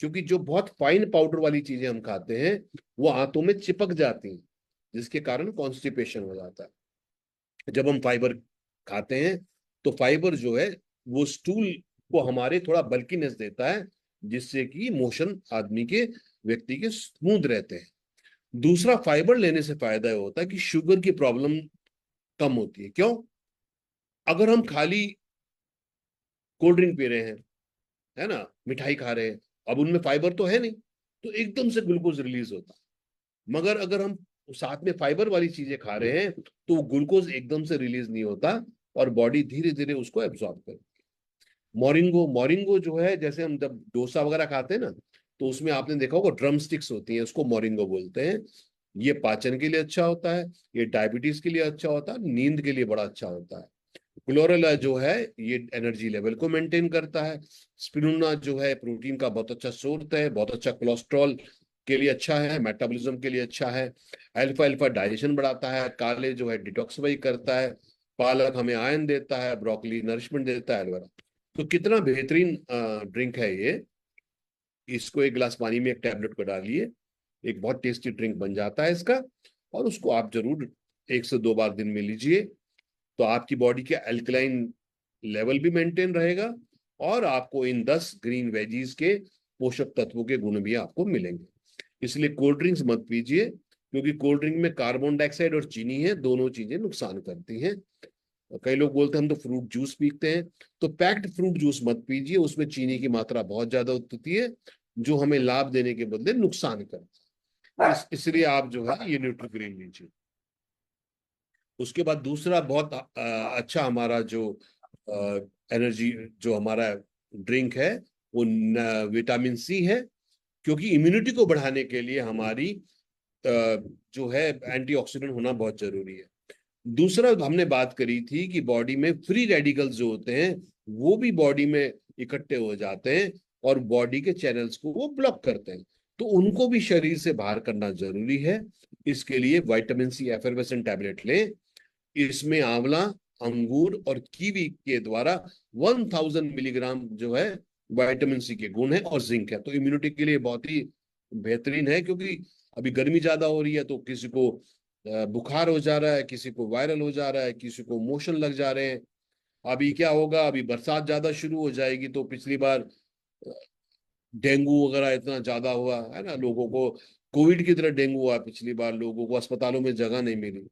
क्योंकि जो बहुत फाइन पाउडर वाली चीजें हम खाते हैं वो आंतों में चिपक जाती हैं, जिसके कारण कॉन्स्टिपेशन हो जाता है। जब हम फाइबर खाते हैं तो फाइबर जो है वो स्टूल को हमारे थोड़ा बल्कीनेस देता है, जिससे कि मोशन आदमी के, व्यक्ति के स्मूथ रहते हैं। दूसरा, फाइबर लेने से फायदा ये होता है कि शुगर की प्रॉब्लम कम होती है। क्यों? अगर हम खाली कोल्ड ड्रिंक पी रहे हैं, है ना, मिठाई खा रहे हैं, अब उनमें फाइबर तो है नहीं, तो एकदम से ग्लूकोज रिलीज होता है। मगर अगर हम साथ में फाइबर वाली चीजें खा रहे हैं तो वो ग्लूकोज एकदम से रिलीज नहीं होता और बॉडी धीरे धीरे उसको एब्जॉर्ब करती है। मोरिंगो, मोरिंगो जो है, जैसे हम जब डोसा वगैरह खाते हैं ना, तो उसमें आपने देखा होगा ड्रम स्टिक्स होती हैं, उसको मोरिंगो बोलते हैं। ये पाचन के लिए अच्छा होता है, ये डायबिटीज के लिए अच्छा होता है, नींद के लिए बड़ा अच्छा होता है। क्लोरेला जो है ये एनर्जी लेवल को मेंटेन करता है। स्पिरुलिना जो है प्रोटीन का बहुत अच्छा सोर्स है, बहुत अच्छा कोलेस्ट्रॉल के लिए अच्छा है, मेटाबॉलिज्म के लिए अच्छा है। अल्फा अल्फा डाइजेशन बढ़ाता है, काले जो है डिटॉक्सिफाई करता है, पालक हमें आयरन देता है, ब्रोकली नरिशमेंट देता है, एलोवेरा। तो कितना बेहतरीन ड्रिंक है ये। इसको एक गिलास पानी में एक टैबलेट को डालिए, एक बहुत टेस्टी ड्रिंक बन जाता है इसका। और उसको आप जरूर 1 से 2 बार दिन में लीजिए, तो आपकी बॉडी के अल्कलाइन लेवल भी मेंटेन रहेगा और आपको इन 10 ग्रीन वेजीज के पोषक तत्वों के गुण भी आपको मिलेंगे। इसलिए कोल्ड ड्रिंक्स मत पीजिए, क्योंकि कोल्ड ड्रिंक में कार्बन डाइऑक्साइड और चीनी है, दोनों चीजें नुकसान करती हैं। कई लोग बोलते हैं हम तो फ्रूट जूस पीते हैं, तो पैक्ड फ्रूट जूस मत पीजिए, उसमें चीनी की मात्रा बहुत ज्यादा होती है, जो हमें लाभ देने के बदले नुकसान करता है। इसलिए आप जो है ये न्यूट्रीग्रीन लीजिए। उसके बाद दूसरा बहुत अच्छा हमारा जो एनर्जी, जो हमारा ड्रिंक है, वो विटामिन सी है। क्योंकि इम्यूनिटी को बढ़ाने के लिए हमारी जो है एंटीऑक्सीडेंट होना बहुत जरूरी है। दूसरा, हमने बात करी थी कि बॉडी में फ्री रेडिकल्स जो होते हैं वो भी बॉडी में इकट्ठे हो जाते हैं और बॉडी के चैनल्स को वो ब्लॉक करते हैं, तो उनको भी शरीर से बाहर करना जरूरी है। इसके लिए विटामिन सी एफर्वेसेंट टैबलेट लें। इसमें आंवला, अंगूर और कीवी के द्वारा 1000 मिलीग्राम जो है विटामिन सी के गुण है और जिंक है, तो इम्यूनिटी के लिए बहुत ही बेहतरीन है। क्योंकि अभी गर्मी ज्यादा हो रही है तो किसी को बुखार हो जा रहा है, किसी को वायरल हो जा रहा है, किसी को मोशन लग जा रहे हैं। अभी क्या होगा, अभी बरसात ज्यादा शुरू हो जाएगी, तो पिछली बार डेंगू वगैरह इतना ज्यादा हुआ है ना, लोगों को कोविड की तरह डेंगू हुआ पिछली बार, लोगों को अस्पतालों में जगह नहीं मिली।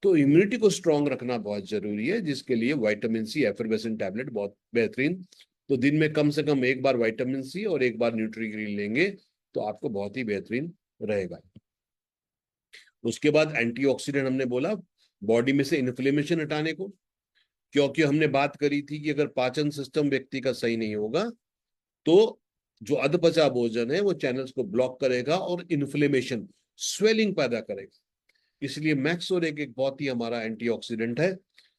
तो इम्यूनिटी को स्ट्रांग रखना बहुत जरूरी है, जिसके लिए विटामिन सी एफर्वेसेंट टैबलेट बहुत बेहतरीन। तो दिन में कम से कम एक बार विटामिन सी और एक बार न्यूट्रीग्रीन लेंगे तो आपको बहुत ही बेहतरीन रहेगा। उसके बाद एंटीऑक्सीडेंट हमने बोला, बॉडी में से इन्फ्लेमेशन हटाने को। क्योंकि हमने बात करी थी कि अगर पाचन सिस्टम व्यक्ति का सही नहीं होगा तो जो अधपचा भोजन है वो चैनल्स को ब्लॉक करेगा और इन्फ्लेमेशन, स्वेलिंग पैदा करेगा। इसलिए मैक्सोरेक एक बहुत ही हमारा एंटीऑक्सीडेंट है,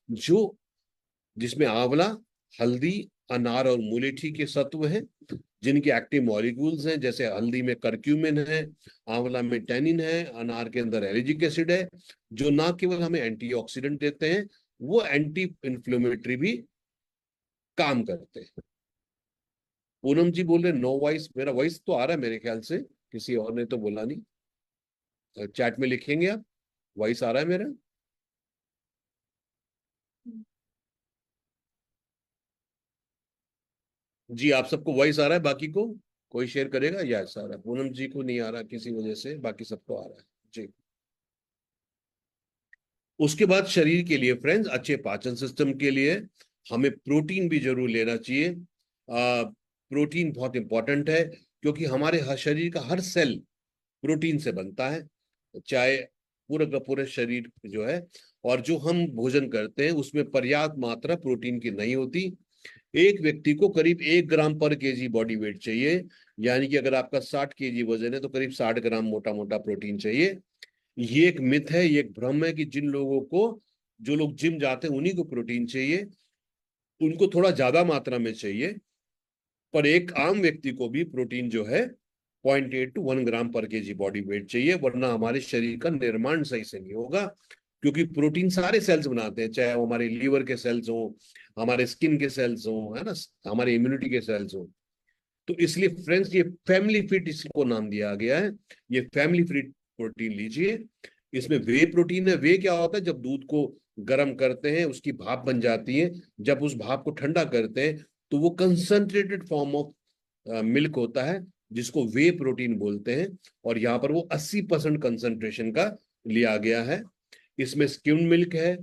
जो जिसमें आंवला, हल्दी, अनार और मुलेठी के सत्व हैं, जिनके एक्टिव मॉलिक्यूल्स हैं। जैसे हल्दी में करक्यूमिन है, आंवला में टैनिन है, अनार के अंदर एलिजिक एसिड है, जो ना केवल हमें एंटीऑक्सीडेंट देते हैं, वो एंटी इंफ्लेमेटरी भी काम करते हैं। पूनम जी बोल रहे नो वॉइस, मेरा वॉइस तो आ रहा है मेरे ख्याल से, किसी और ने तो बोला नहीं। चैट में लिखेंगे आप, वॉइस आ रहा है मेरा? जी, आप सबको वॉइस आ रहा है, बाकी को कोई शेयर करेगा? यस आ रहा है, पूनम जी को नहीं आ रहा किसी वजह से, बाकी सबको आ रहा है। जी। उसके बाद शरीर के लिए फ्रेंड्स, अच्छे पाचन सिस्टम के लिए हमें प्रोटीन भी जरूर लेना चाहिए। प्रोटीन बहुत इंपॉर्टेंट है, क्योंकि हमारे हर शरीर का हर सेल प्रोटीन से बनता है, चाहे पूरा का पूरा शरीर जो है। और जो हम भोजन करते हैं उसमें पर्याप्त मात्रा प्रोटीन की नहीं होती। एक व्यक्ति को करीब 1 ग्राम पर केजी बॉडी वेट चाहिए, यानी कि अगर आपका 60 केजी वजन है तो करीब 60 ग्राम मोटा मोटा प्रोटीन चाहिए। ये एक मिथ है, ये एक भ्रम है कि जिन लोगों को, जो लोग जिम जाते हैं उन्हीं को प्रोटीन चाहिए, उनको थोड़ा ज्यादा मात्रा में चाहिए। पर एक आम व्यक्ति को भी प्रोटीन जो है 0.8 to 1 ग्राम पर केजी बॉडी वेट चाहिए, वरना हमारे शरीर का निर्माण सही से नहीं होगा। क्योंकि प्रोटीन सारे सेल्स बनाते हैं, चाहे वो हमारे लीवर के सेल्स हो, हमारे स्किन के सेल्स हो, है ना, हमारे इम्यूनिटी के सेल्स हो। तो इसलिए फ्रेंड्स, ये फैमिली फिट इसको नाम दिया गया है। ये फैमिली फिट प्रोटीन लीजिए। इसमें वे प्रोटीन है। वे क्या होता है, जब दूध को गर्म करते हैं उसकी भाप बन जाती है, जब उस भाप को ठंडा करते हैं तो वो कंसंट्रेटेड फॉर्म ऑफ मिल्क होता है, जिसको वे प्रोटीन बोलते हैं। और यहाँ पर वो 80% कंसंट्रेशन का लिया गया है। इसमें स्किम्ड मिल्क है,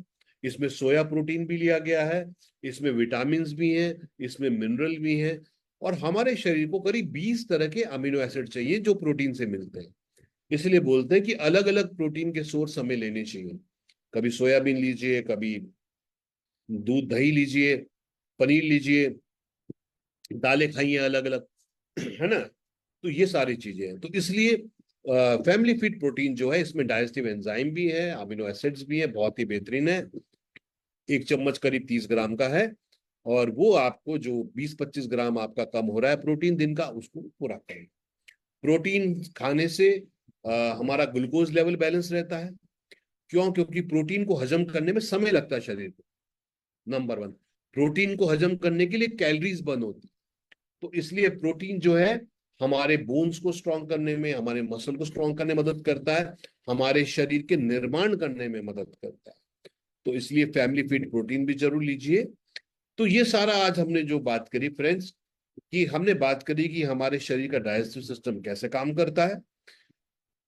इसमें सोया प्रोटीन भी लिया गया है, इसमें विटामिन भी हैं, इसमें मिनरल भी हैं। और हमारे शरीर को करीब 20 तरह के अमीनो एसिड चाहिए जो प्रोटीन से मिलते हैं। इसलिए बोलते हैं कि अलग अलग प्रोटीन के सोर्स हमें लेने चाहिए। कभी सोयाबीन लीजिए, कभी दूध दही लीजिए, पनीर लीजिए, दालें खाइए अलग अलग, है ना। तो ये सारी चीजें हैं। तो इसलिए फैमिली फिट प्रोटीन जो है, इसमें डाइजेस्टिव एंजाइम भी है, अमीनो एसिड्स भी है, बहुत ही बेहतरीन है। 1 चम्मच करीब 30 ग्राम का है। और वो आपको जो 20-25 ग्राम आपका कम हो रहा है प्रोटीन दिन का, उसको पूरा करें। प्रोटीन खाने से हमारा ग्लूकोज लेवल बैलेंस रहता है। क्यों? क्योंकि प्रोटीन को हजम करने में समय लगता है शरीर को, नंबर वन। प्रोटीन को हजम करने के लिए कैलोरीज बर्न होती। तो इसलिए प्रोटीन जो है हमारे बोन्स को स्ट्रॉन्ग करने में, हमारे मसल को स्ट्रॉन्ग करने में मदद करता है, हमारे शरीर के निर्माण करने में मदद करता है। तो इसलिए फैमिली फीड प्रोटीन भी जरूर लीजिए। तो ये सारा आज हमने जो बात करी फ्रेंड्स, कि हमने बात करी कि हमारे शरीर का डाइजेस्टिव सिस्टम कैसे काम करता है,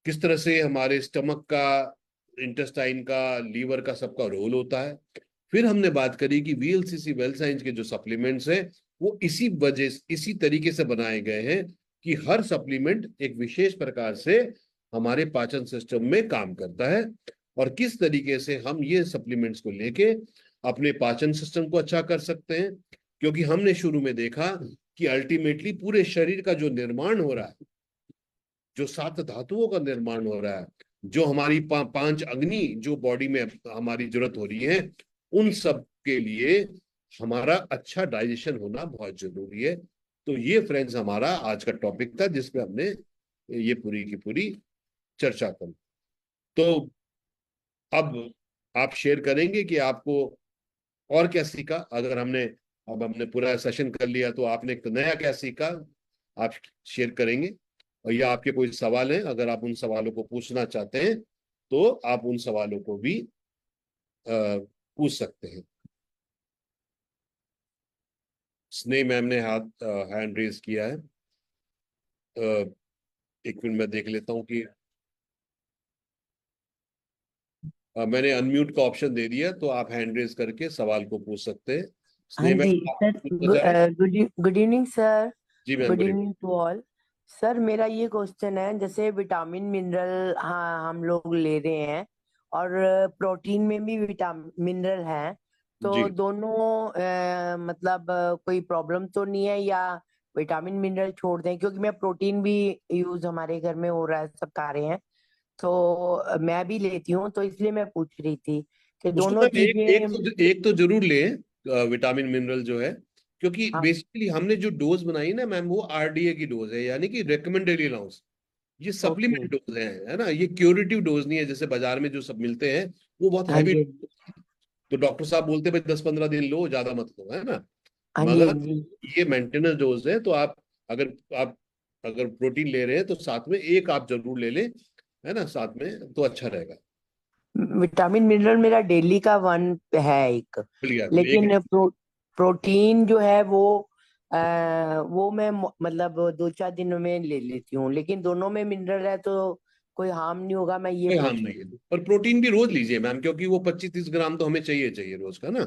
किस तरह से हमारे स्टमक का, इंटेस्टाइन का, लीवर का, सबका रोल होता है। फिर हमने बात करी कि वीएलसीसी वेल साइंस के जो सप्लीमेंट्स हैं वो इसी तरीके से बनाए गए हैं कि हर सप्लीमेंट एक विशेष प्रकार से हमारे पाचन सिस्टम में काम करता है। और किस तरीके से हम ये सप्लीमेंट्स को लेके अपने पाचन सिस्टम को अच्छा कर सकते हैं। क्योंकि हमने शुरू में देखा कि अल्टीमेटली पूरे शरीर का जो निर्माण हो रहा है, जो 7 धातुओं का निर्माण हो रहा है, जो हमारी 5 अग्नि जो बॉडी में हमारी जरूरत हो रही है, उन सब के लिए हमारा अच्छा डाइजेशन होना बहुत जरूरी है। तो ये फ्रेंड्स हमारा आज का टॉपिक था, जिसमें हमने ये पूरी की पूरी चर्चा करी। तो अब आप शेयर करेंगे कि आपको और क्या सीखा। अगर हमने, अब हमने पूरा सेशन कर लिया तो आपने एक नया क्या सीखा, आप शेयर करेंगे। और या आपके कोई सवाल हैं, अगर आप उन सवालों को पूछना चाहते हैं तो आप उन सवालों को भी पूछ सकते हैं। स्नेह मैम ने हैंड रेज किया है। अ, एक मिनट मैं देख लेता हूँ कि मैंने अनम्यूट का ऑप्शन दे दिया, तो आप हैंड रेज करके सवाल को पूछ सकते हैं। हाँ स्नेह जी मैम, आप सर। पूछना चाह रहे हैं? Good evening sir. जी ma'am, good good evening to all. Sir मेरा ये क्वेश्चन है, जैसे विटामिन मिनरल हाँ हम लोग ले रहे हैं, और प्रोटीन में भी विटामिन मिनरल है, तो जी। दोनों मतलब कोई प्रॉब्लम तो नहीं है, या विटामिन मिनरल छोड़ दें? क्योंकि मैं प्रोटीन भी यूज हमारे घर में हो रहा है, सब खा रहे हैं, तो मैं भी लेती हूँ, तो इसलिए मैं पूछ रही थी कि उसको दोनों मैम चीजें। एक तो जरूर लें, विटामिन मिनरल जो है। क्योंकि हाँ। बेसिकली हमने जो डोज बनाई ना मैम, वो आरडीए की डोज है, यानी कि रिकमेंडेड अलाउंस। ये ओके। सप्लीमेंट डोज है ना, ये क्यूरेटिव डोज नहीं है जैसे बाजार में जो सब मिलते हैं, वो बहुत हाँ हैवी। जी। तो डॉक्टर साहब बोलते हैं भाई 10-15 दिन लो, ज्यादा मत लो, है ना। हाँ जी। हाँ मगर जी। ये मेंटेनेंस डोज है। तो अगर आप अगर प्रोटीन ले रहे हैं तो साथ में एक आप जरूर ले लें, है ना, साथ में, तो अच्छा रहेगा। विटामिन मिनरल मेरा डेली का वन है एक, मिल गया तो एक। लेकिन प्रोटीन जो है वो मैं मतलब 2-4 दिनों में ले लेती हूँ, लेकिन दोनों में मिनरल है, तो कोई हार्म नहीं होगा, मैं ये कोई हार्म पूछ रही नहीं हूँ। है, पर प्रोटीन भी रोज लीजिए मैम, क्योंकि वो 25-30 ग्राम तो हमें चाहिए चाहिए रोज का ना।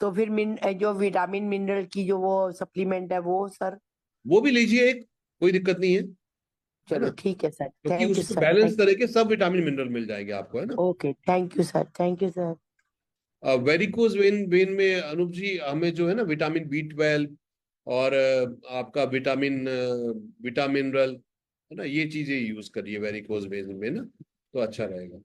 तो फिर जो विटामिन मिनरल की जो वो सप्लीमेंट है वो सर? वो भी लीजिए एक, कोई दिक्कत नहीं है चलो ना, ठीक है सर, क्योंकि थैंक यू उसमें सर, बैलेंस थैंक। तरह के सब विटामिन मिनरल मिल जाएंगे आपको, है ना। Okay, thank you sir, thank you sir. Varicose vein when में अनुप जी हमें जो है ना विटामिन B12 और आपका विटामिन रल, है ना, ये चीजें यूज करिए वेरिकोज वेन में ना, तो अच्छा रहेगा।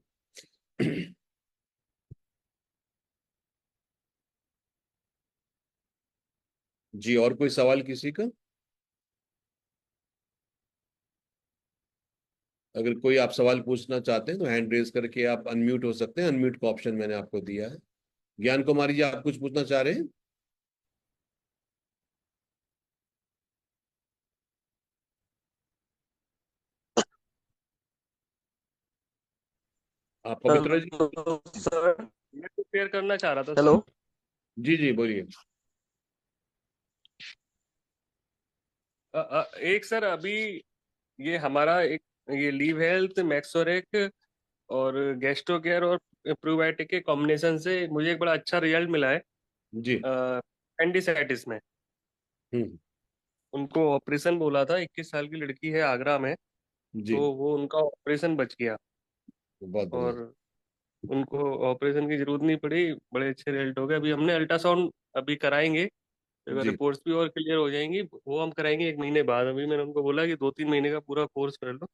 जी, और कोई सवाल किसी का? अगर कोई आप सवाल पूछना चाहते हैं तो हैंड रेज करके आप अनम्यूट हो सकते हैं, अनम्यूट का ऑप्शन मैंने आपको दिया है। ज्ञान कुमारी जी, आप कुछ पूछना चाह रहे हैं? आप पवित्र जी? Hello sir. मैं तो शेयर करना चाह रहा था हेलो। सर। जी जी बोलिए। एक सर, अभी ये हमारा एक ये लीव हेल्थ, मैक्सोरेक और गैस्ट्रो केयर और प्रोबायोटिक के कॉम्बिनेशन से मुझे एक बड़ा अच्छा रिजल्ट मिला है जी। एपेंडिसाइटिस में। हम्म। उनको ऑपरेशन बोला था, 21 साल की लड़की है, आगरा में। जी। तो वो उनका ऑपरेशन बच गया बहुत बढ़िया। और उनको ऑपरेशन की जरूरत नहीं पड़ी, बड़े अच्छे रिजल्ट हो गए। अभी हमने अल्ट्रासाउंड अभी कराएंगे, अगर जी रिपोर्ट्स भी और क्लियर हो जाएंगी वो हम कराएंगे 1 महीने बाद। अभी मैंने उनको बोला कि 2-3 महीने का पूरा कोर्स कर लो।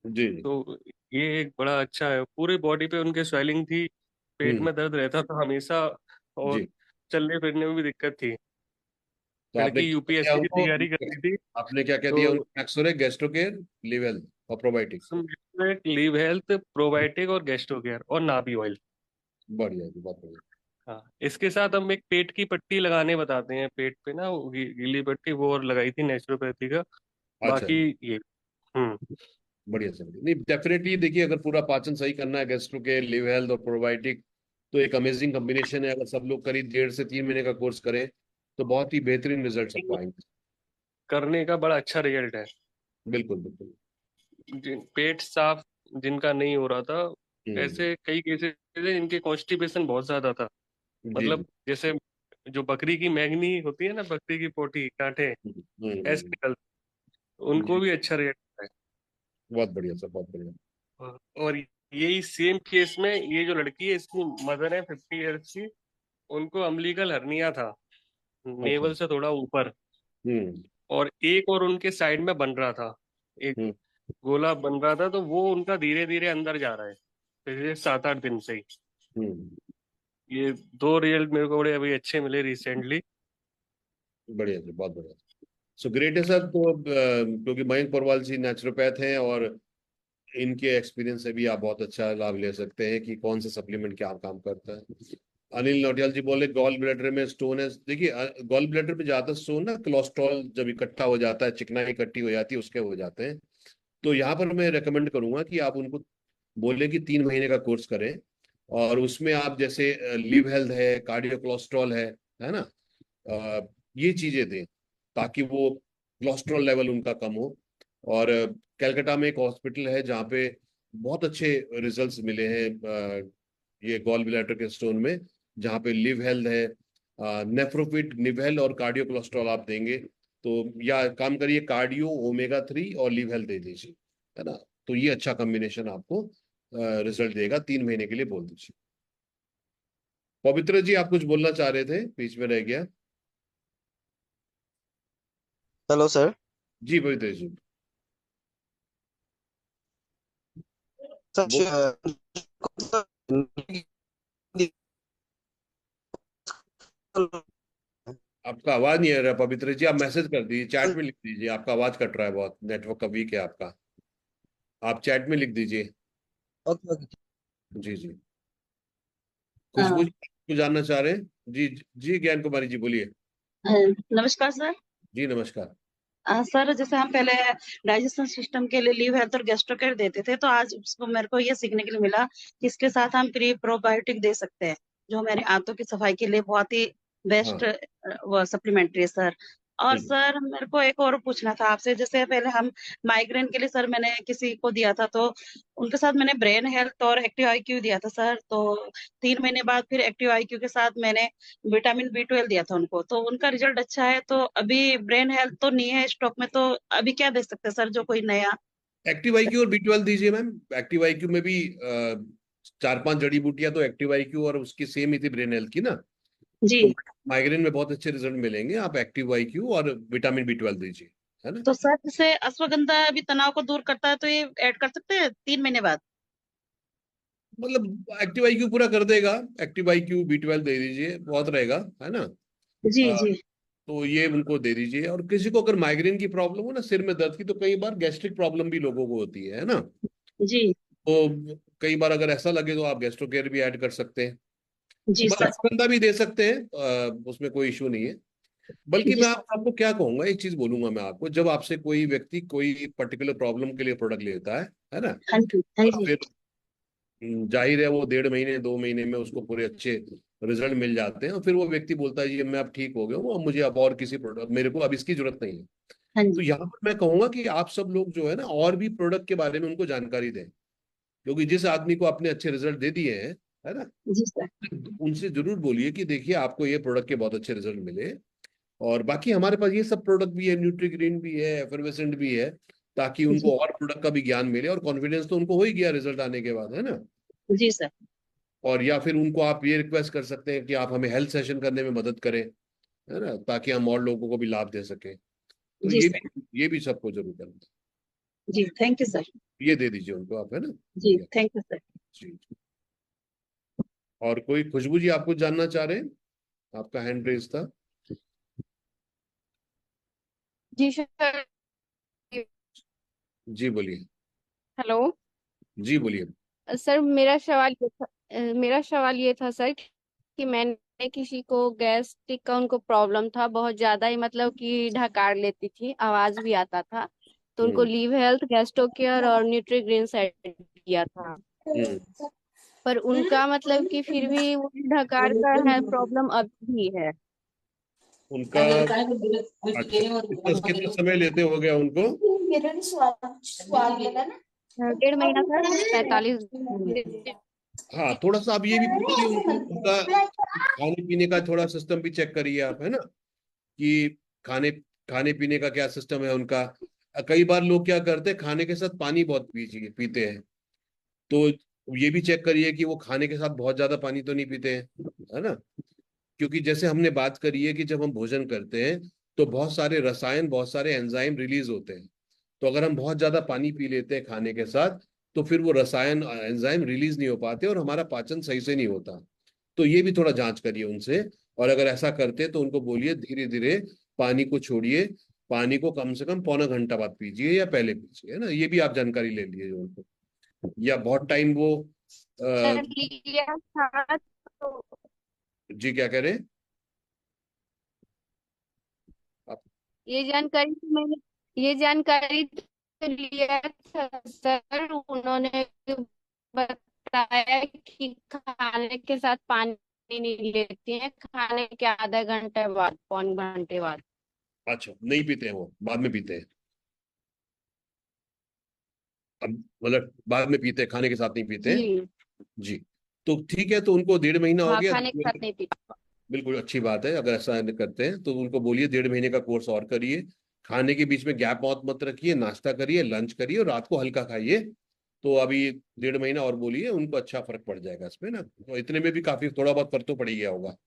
जी। तो ये एक बड़ा अच्छा है। पूरे बॉडी पे उनके स्वेलिंग थी, पेट हम्म। में दर्द रहता था हमेशा, और जी। चलने फिरने में भी दिक्कत थी। तो आपने लड़की क्या किया यूपीएससी की उनको? तैयारी कर रही थी। आपने क्या क्या तो दिया उनको? एक्सोरे, गेस्ट्रोकेयर, लिवेल और प्रोबायोटिक। लीव हेल्थ, प्रोबायोटिक और गैस्ट्रो केयर और नाभि ऑयल। बढ़िया जी, बहुत बढ़िया। हाँ, इसके साथ हम एक पेट की पट्टी लगाने बताते हैं, पेट पे ना वो गीली पट्टी, वो और लगाई थी नेचुरोपैथी का। अच्छा बाकी जी। ये। हम्म। बढ़िया सर, नहीं डेफिनेटली देखिए, अगर पूरा पाचन सही करना है, गेस्ट्रोकेयर, लिव हेल्थ और प्रोबायोटिक, तो एक अमेजिंग कॉम्बिनेशन है। अगर सब लोग करीब 1.5 से 3 महीने का कोर्स करें तो बहुत ही बेहतरीन रिजल्ट सबको आएंगे। करने का बड़ा अच्छा रिजल्ट है। बिल्कुल बिल्कुल। पेट साफ जिनका नहीं हो रहा था, हम्म। ऐसे कई केसेस हैं जिनके कॉन्स्टिपेशन बहुत ज्यादा था। जी मतलब जी। जैसे जो बकरी की मैंगनी होती है ना, बकरी की पोटी कांटे ऐसे हम्म। निकलते, उनको जी। भी अच्छा रिजल्ट है। बहुत बढ़िया सर, बहुत बढ़िया। और यही सेम केस में ये जो लड़की है, इसकी मदर है 50 ईयर्स की, उनको अम्बिलिकल हर्निया था, अच्छा। नेवल से थोड़ा ऊपर, हम्म। और एक और उनके साइड में बन रहा था, एक हम्म। गोला बन रहा था। तो वो उनका धीरे धीरे अंदर जा रहा है पिछले 7-8 दिन से ही। हम्म। ये दो रिजल्ट मेरे को बड़े अभी अच्छे मिले रिसेंटली। बढ़िया जी, बहुत बढ़िया। सो ग्रेट है सर। तो क्योंकि मयंक पोरवाल जी नेचुरोपैथ हैं, और इनके एक्सपीरियंस से भी आप बहुत अच्छा लाभ ले सकते हैं कि कौन सा सप्लीमेंट क्या काम करता है। अनिल नौटियाल जी बोले गॉल ब्लैडर में स्टोन है। देखिए, गॉल ब्लैडर में ज्यादा स्टोन ना कोलेस्ट्रॉल जब इकट्ठा हो जाता है, चिकनाई इकट्ठी हो जाती है, उसके हो जाते हैं। तो यहाँ पर मैं रेकमेंड करूंगा कि आप उनको बोले कि 3 महीने का कोर्स करें, और उसमें आप जैसे लिव हेल्थ है, कार्डियो कोलेस्ट्रॉल है ना, ये चीजें दें, ताकि वो कोलेस्ट्रॉल लेवल उनका कम हो। और कलकत्ता में एक हॉस्पिटल है जहाँ पे बहुत अच्छे रिजल्ट्स मिले हैं ये गॉल ब्लैडर के स्टोन में, जहाँ पे लिव हेल्थ है, नेफ्रोफिट, निवेल और कार्डियो कोलेस्ट्रॉल आप देंगे तो, या काम करिए कार्डियो, ओमेगा 3 और लिव हेल्थ दे दीजिए, है ना। तो ये अच्छा कॉम्बिनेशन आपको रिजल्ट देगा। 3 महीने के लिए बोल दीजिए। पवित्र जी, आप कुछ बोलना चाह रहे थे, बीच में रह गया। Hello sir. जी पवित्र जी। वो सर आपका आवाज नहीं आ रहा पवित्र जी, आप मैसेज कर दीजिए, चैट में लिख दीजिए, आपका आवाज कट रहा है बहुत, नेटवर्क का वीक है आपका। आप चैट में लिख दीजिए। Okay okay. जी जी। खुशबू जी, कुछ जानना चाह रहे हैं? जी जी, ज्ञान कुमारी जी बोलिए। नमस्कार सर। जी नमस्कार। सर, जैसे हम पहले डाइजेशन सिस्टम के लिए लीव हेल्थ और गैस्ट्रो केयर देते थे, तो आज उसको मेरे को ये सीखने के लिए मिला कि इसके साथ हम प्री प्रोबायोटिक दे सकते हैं, जो हमारे आंतों की सफाई के लिए बहुत ही बेस्ट हाँ। वो सप्लीमेंट्री है सर। और हम्म, सर मेरे को एक और पूछना था आपसे, जैसे पहले हम माइग्रेन के लिए सर मैंने किसी को दिया था, तो उनके साथ मैंने ब्रेन हेल्थ और एक्टिव आईक्यू दिया था सर। तो 3 महीने बाद फिर एक्टिव आईक्यू के साथ मैंने विटामिन B12 दिया था उनको, तो उनका रिजल्ट अच्छा है। तो अभी ब्रेन हेल्थ तो नहीं है स्टॉक में, तो अभी क्या दे सकते हैं सर जो कोई नया? एक्टिव आईक्यू और B12 दीजिए मैम। एक्टिव आईक्यू में भी 4-5 जड़ी बूटियां तो एक्टिव आईक्यू और उसकी सेम ही थी ब्रेन हेल्थ की ना। तो जी। माइग्रेन में बहुत अच्छे रिजल्ट मिलेंगे। आप एक्टिव आईक्यू और विटामिन B12 दीजिए, है ना। तो सर जैसे अश्वगंधा अभी तनाव को दूर करता है, तो ये ऐड कर सकते हैं 3 महीने बाद? मतलब एक्टिव आईक्यू पूरा कर देगा। एक्टिव आईक्यू B12 दे दीजिए, बहुत रहेगा, है ना। जी अ, जी। तो ये उनको दे दीजिए। और किसी को अगर माइग्रेन की प्रॉब्लम हो ना, सिर में दर्द की, तो कई बार गैस्ट्रिक प्रॉब्लम भी लोगों को होती है ना। जी तो कई बार अगर ऐसा लगे तो आप गैस्ट्रो केयर भी ऐड कर सकते हैं। जी मतलब सर। अश्वगंधा भी दे सकते हैं, उसमें कोई इशू नहीं है। बल्कि जी मैं सर। आपको क्या कहूंगा, एक चीज बोलूंगा मैं आपको। जब आपसे कोई व्यक्ति कोई पर्टिकुलर प्रॉब्लम के लिए प्रोडक्ट लेता है ना, हाँ जी हाँ और जी। फिर जाहिर है वो 1.5 महीने 2 महीने में उसको पूरे अच्छे रिजल्ट मिल जाते हैं, और फिर वो व्यक्ति बोलता है जी मैं अब ठीक हो गया हूँ, अब मुझे अब और किसी प्रोडक्ट, मेरे को अब इसकी जरूरत नहीं है। हाँ तो जी। यहाँ पर मैं कहूंगा कि आप सब लोग जो है ना, और भी प्रोडक्ट के बारे में उनको जानकारी दें। क्योंकि जिस आदमी को आपने अच्छे रिजल्ट दे दिए हैं, है ना, जी सर। उनसे जरूर बोलिए कि देखिए आपको ये प्रोडक्ट के बहुत अच्छे रिजल्ट मिले। और बाकी हमारे पास ये सब प्रोडक्ट भी है, न्यूट्रीग्रीन भी है, एफर्वेसेंट भी है, ताकि जी उनको और प्रोडक्ट का भी ज्ञान मिले। और कॉन्फिडेंस तो उनको हो ही गया रिजल्ट आने के बाद, है ना। जी सर। और या फिर उनको आप ये रिक्वेस्ट कर सकते हैं कि आप हमें हेल्थ सेशन करने में मदद करें, है ना, ताकि हम और लोगों को भी लाभ दे सकें। तो जी सर। ये भी सबको जरूर करना है। जी थैंक यू सर। ये दे दीजिए उनको आप, है ना। जी या, थैंक यू सर। जी। और कोई खुशबू जी, आप कुछ जानना चाह रहे हैं? आपका हैंड रेज था। जी सर। जी बोलिए। हेलो। जी बोलिए। सर मेरा सवाल ये था सर कि मैंने किसी को गैस्ट्रिक का उनको प्रॉब्लम था बहुत ज्यादा ही, मतलब कि ढकार लेती थी, आवाज भी आता था। तो उनको हम्म। लीव हेल्थ, गैस्ट्रो केयर और न्यूट्रीग्रीन सेट किया था। हम्म। पर उनका मतलब कि फिर भी वो ढकार का है प्रॉब्लम अभी भी है। उनका अच्छा, कितना कितना समय लेते हो गया उनको? 1.5 महीना सर, 45 दिन। हाँ, थोड़ा सा आप ये भी पूछिए उनको, उनका खाने पीने का थोड़ा सिस्टम भी चेक करिए आप, है ना, कि खाने खाने पीने का क्या सिस्टम है उनका। कई बार लोग क्या करते हैं, खाने के साथ पानी बहुत पीते हैं। तो ये भी चेक करिए कि वो खाने के साथ बहुत ज्यादा पानी तो नहीं पीते हैं, है ना। क्योंकि जैसे हमने बात करी है कि जब हम भोजन करते हैं तो बहुत सारे रसायन, बहुत सारे एंजाइम रिलीज होते हैं। तो अगर हम बहुत ज्यादा पानी पी लेते हैं खाने के साथ, तो फिर वो रसायन एंजाइम रिलीज नहीं हो पाते और हमारा पाचन सही से नहीं होता। तो ये भी थोड़ा जांच करिए उनसे। और अगर ऐसा करते तो उनको बोलिए धीरे धीरे पानी को छोड़िए। पानी को कम से कम पौना घंटा बाद पीजिए या पहले पीजिए, है ना। ये भी आप जानकारी ले लीजिए उनको। या बहुत टाइम वो सर अ, लिया था तो जी क्या कह रहे हैं आप? ये जानकारी तो मैंने ये जानकारी तो लिया था सर। उन्होंने बताया कि खाने के साथ पानी नहीं लेती हैं, खाने के आधा घंटे बाद, 1.25 घंटे बाद। अच्छा, नहीं पीते हैं वो, बाद में पीते हैं। अब मतलब बाद में पीते हैं, खाने के साथ नहीं पीते हैं। जी। जी। तो ठीक है, तो उनको 1.5 महीना हो हाँ, गया। खाने के साथ नहीं पीती। बिल्कुल अच्छी बात है। अगर ऐसा करते हैं तो उनको बोलिए 1.5 महीने का कोर्स और करिए। खाने के बीच में गैप बहुत मत रखिए, नाश्ता करिए, लंच करिए और रात को हल्का खाइए। तो अभी 1.5 महीना और बोलिए, उनको अच्छा फर्क पड़ जाएगा इसमें ना। तो इतने में भी काफी थोड़ा बहुत फर्क तो पड़ ही गया होगा, है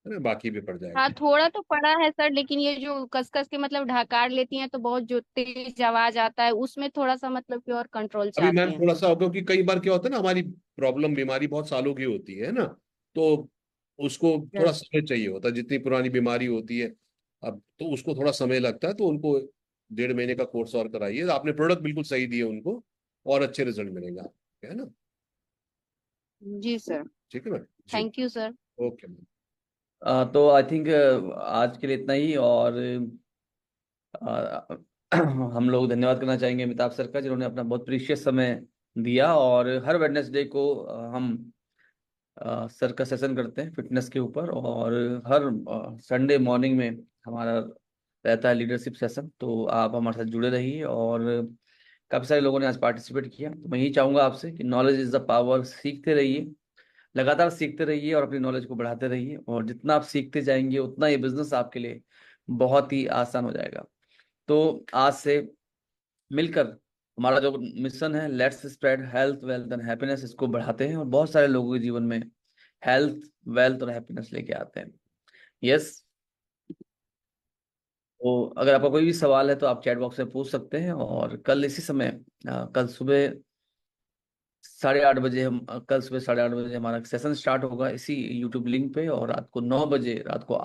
ना, बाकी भी पड़ हाँ, जाएगा। थोड़ा तो पड़ा है सर, लेकिन ये जो कस कस के मतलब ढकार लेती हैं तो बहुत जो तेज आवाज आता है, उसमें थोड़ा सा मतलब कि और कंट्रोल अभी चाहते मैम हैं। थोड़ा सा, क्योंकि कई बार क्या होता है ना, हमारी प्रॉब्लम बीमारी बहुत सालों की होती है ना। तो उसको थोड़ा यस। समय चाहिए होता है, जितनी पुरानी बीमारी होती है। अब तो उसको थोड़ा समय लगता है, तो उनको 1.5 महीने का कोर्स और कराइए। आपने प्रोडक्ट बिल्कुल सही दिए उनको, और अच्छे रिजल्ट मिलेगा, है ना। जी सर। ठीक है मैम जी। Thank you sir. Okay ma'am. तो आई थिंक आज के लिए इतना ही। और अ, हम लोग धन्यवाद करना चाहेंगे अमिताभ सर का, जिन्होंने अपना बहुत प्रीशियस समय दिया। और हर वेडनेसडे को हम सर का सेशन करते हैं फिटनेस के ऊपर। और हर संडे मॉर्निंग में हमारा रहता है लीडरशिप सेशन, तो आप हमारे साथ जुड़े रहिए। और काफ़ी सारे लोगों ने आज पार्टिसिपेट किया, तो मैं यही चाहूँगा आपसे कि नॉलेज इज़ द पावर, सीखते रहिए, लगातार सीखते रहिए और अपनी नॉलेज को बढ़ाते रहिए। और जितना आप सीखते जाएंगे उतना ये बिजनेस आपके लिए बहुत ही आसान हो जाएगा। तो आज से मिलकर हमारा जो मिशन है, let's spread health wealth and happiness, इसको बढ़ाते हैं और बहुत सारे लोगों के जीवन में हेल्थ वेल्थ और हैप्पीनेस लेके आते हैं। यस। तो अगर आपका कोई भी सवाल है तो आप चैट बॉक्स में पूछ सकते हैं। और कल इसी समय कल सुबह 8:30 बजे कल सुबह 8:30 बजे हमारा सेशन स्टार्ट होगा इसी यूट्यूब लिंक पे, और रात को 9 बजे, रात को